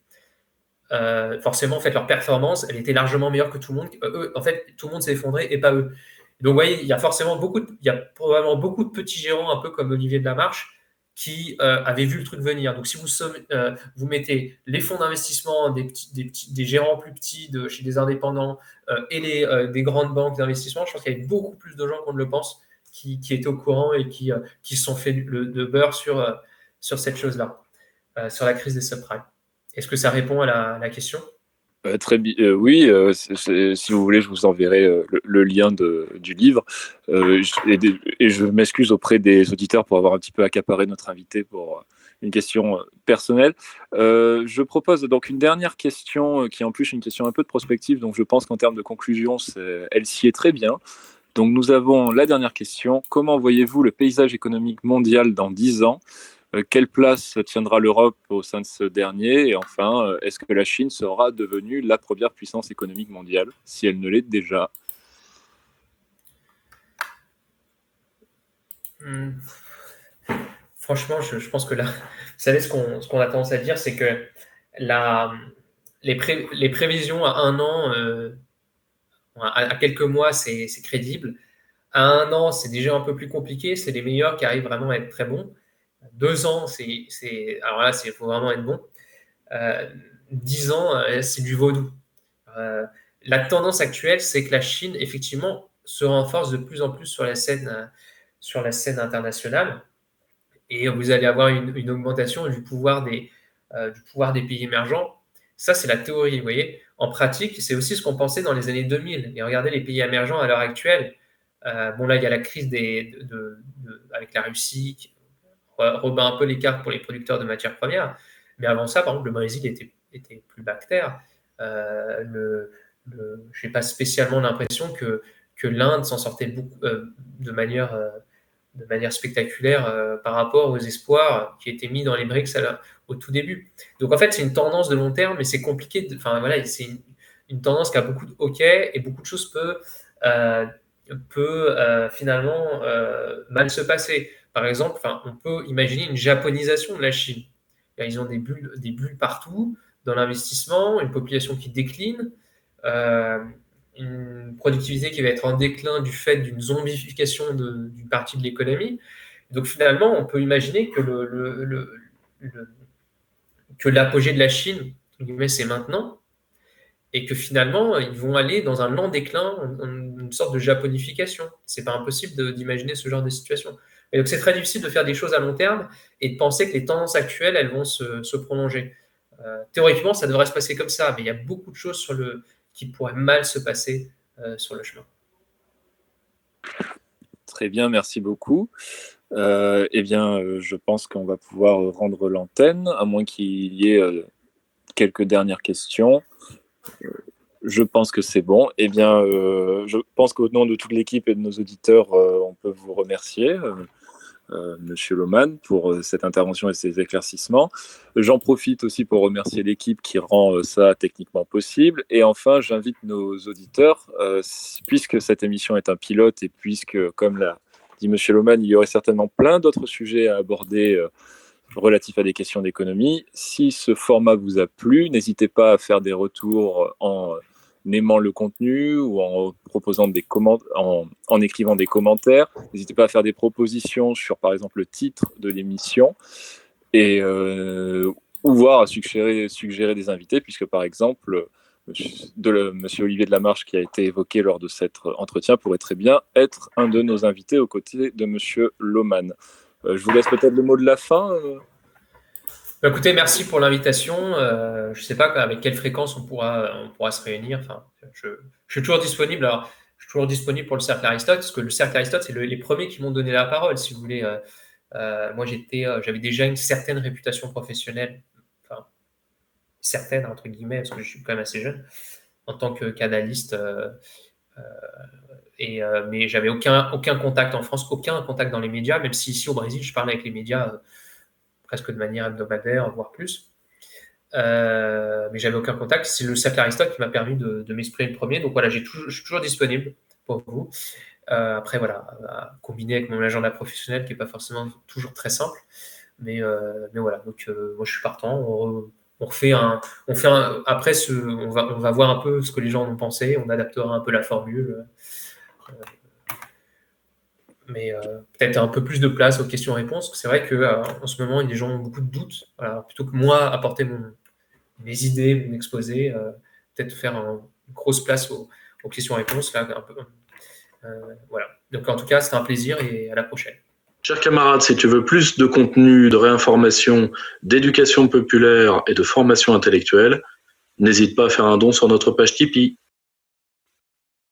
S1: forcément, en fait, leur performance, elle était largement meilleure que tout le monde. Eux, en fait, tout le monde s'est effondré et pas eux. Donc, vous voyez, il y a probablement beaucoup de petits gérants, un peu comme Olivier de la Marche, qui avaient vu le truc venir. Donc, si vous mettez les fonds d'investissement des gérants plus petits chez des indépendants et des grandes banques d'investissement, je pense qu'il y avait beaucoup plus de gens qu'on ne le pense qui étaient au courant et qui se sont fait de beurre sur cette chose-là, sur la crise des subprimes. Est-ce que ça répond à la question?
S2: Très bien. Oui, si vous voulez, je vous enverrai le lien du livre. Et je m'excuse auprès des auditeurs pour avoir un petit peu accaparé notre invité pour une question personnelle. Je propose donc une dernière question qui est en plus une question un peu de prospective, donc je pense qu'en termes de conclusion, elle s'y est très bien. Donc nous avons la dernière question. Comment voyez-vous le paysage économique mondial dans 10 ans? Quelle place tiendra l'Europe au sein de ce dernier? Et enfin, est-ce que la Chine sera devenue la première puissance économique mondiale, si elle ne l'est déjà?
S1: Franchement, je pense que là, vous savez, ce qu'on a tendance à dire, c'est que les prévisions à un an, à quelques mois, c'est crédible. À un an, c'est déjà un peu plus compliqué. C'est les meilleurs qui arrivent vraiment à être très bons. 2 ans, alors là, il faut vraiment être bon. 10 ans, c'est du vaudou. Euh, la tendance actuelle, c'est que la Chine, effectivement, se renforce de plus en plus sur la scène internationale. Et vous allez avoir une augmentation du pouvoir des pays émergents. Ça, c'est la théorie, vous voyez. En pratique, c'est aussi ce qu'on pensait dans les années 2000. Et regardez les pays émergents à l'heure actuelle. Bon, là, il y a la crise avec la Russie qui rebat un peu les cartes pour les producteurs de matières premières. Mais avant ça, par exemple, le Brésil était plus bactère. Je n'ai pas spécialement l'impression que l'Inde s'en sortait beaucoup, de manière spectaculaire par rapport aux espoirs qui étaient mis dans les BRICS au tout début. Donc en fait, c'est une tendance de long terme, mais c'est compliqué. Enfin voilà, c'est une tendance qui a beaucoup de hockey et beaucoup de choses peut finalement mal se passer. Par exemple, on peut imaginer une japonisation de la Chine. Ils ont des bulles partout dans l'investissement, une population qui décline. Euh, une productivité qui va être en déclin du fait d'une zombification d'une partie de l'économie. Donc finalement, on peut imaginer que l'apogée de la Chine, c'est maintenant, et que finalement, ils vont aller dans un lent déclin, une sorte de japonification. C'est pas impossible d'imaginer ce genre de situation. Et donc c'est très difficile de faire des choses à long terme et de penser que les tendances actuelles, elles vont se prolonger. Théoriquement, ça devrait se passer comme ça, mais il y a beaucoup de choses qui pourraient mal se passer sur le chemin.
S2: Très bien, merci beaucoup. Eh bien, je pense qu'on va pouvoir rendre l'antenne, à moins qu'il y ait quelques dernières questions. Je pense que c'est bon. Eh bien, je pense qu'au nom de toute l'équipe et de nos auditeurs, on peut vous remercier, Monsieur Lohmann, pour cette intervention et ces éclaircissements. J'en profite aussi pour remercier l'équipe qui rend ça techniquement possible. Et enfin, j'invite nos auditeurs, puisque cette émission est un pilote et puisque, comme l'a dit Monsieur Lohmann, il y aurait certainement plein d'autres sujets à aborder relatifs à des questions d'économie. Si ce format vous a plu, n'hésitez pas à faire des retours en aimant le contenu ou en proposant en écrivant des commentaires. N'hésitez pas à faire des propositions sur, par exemple, le titre de l'émission et ou voir à suggérer des invités, puisque, par exemple, Monsieur Olivier de la Marche, qui a été évoqué lors de cet entretien, pourrait très bien être un de nos invités aux côtés de Monsieur Lohmann. Je vous laisse peut-être le mot de la fin.
S1: Écoutez, merci pour l'invitation. Je ne sais pas avec quelle fréquence on pourra se réunir. Enfin, je suis toujours disponible. Alors, je suis toujours disponible pour le Cercle Aristote, parce que le Cercle Aristote, c'est les premiers qui m'ont donné la parole, si vous voulez. Moi, j'avais déjà une certaine réputation professionnelle, enfin, certaine, entre guillemets, parce que je suis quand même assez jeune, en tant qu'analyste. Mais j'avais aucun contact en France, aucun contact dans les médias, même si ici au Brésil, je parlais avec les médias presque de manière hebdomadaire, voire plus. Mais j'avais aucun contact. C'est le Cercle Aristote qui m'a permis de m'exprimer le premier. Donc voilà, je suis toujours disponible pour vous. Après, voilà, à combiner avec mon agenda professionnel qui n'est pas forcément toujours très simple. Mais voilà, donc moi je suis partant. Après, on va voir un peu ce que les gens en ont pensé. On adaptera un peu la formule. mais peut-être un peu plus de place aux questions-réponses. C'est vrai qu'en ce moment, les gens ont beaucoup de doutes. Voilà, plutôt que moi apporter mes idées, mon exposé, peut-être faire une grosse place aux questions-réponses. Là, un peu, voilà. Donc en tout cas, c'était un plaisir et à la prochaine.
S3: Chers camarades, si tu veux plus de contenu, de réinformation, d'éducation populaire et de formation intellectuelle, n'hésite pas à faire un don sur notre page Tipeee.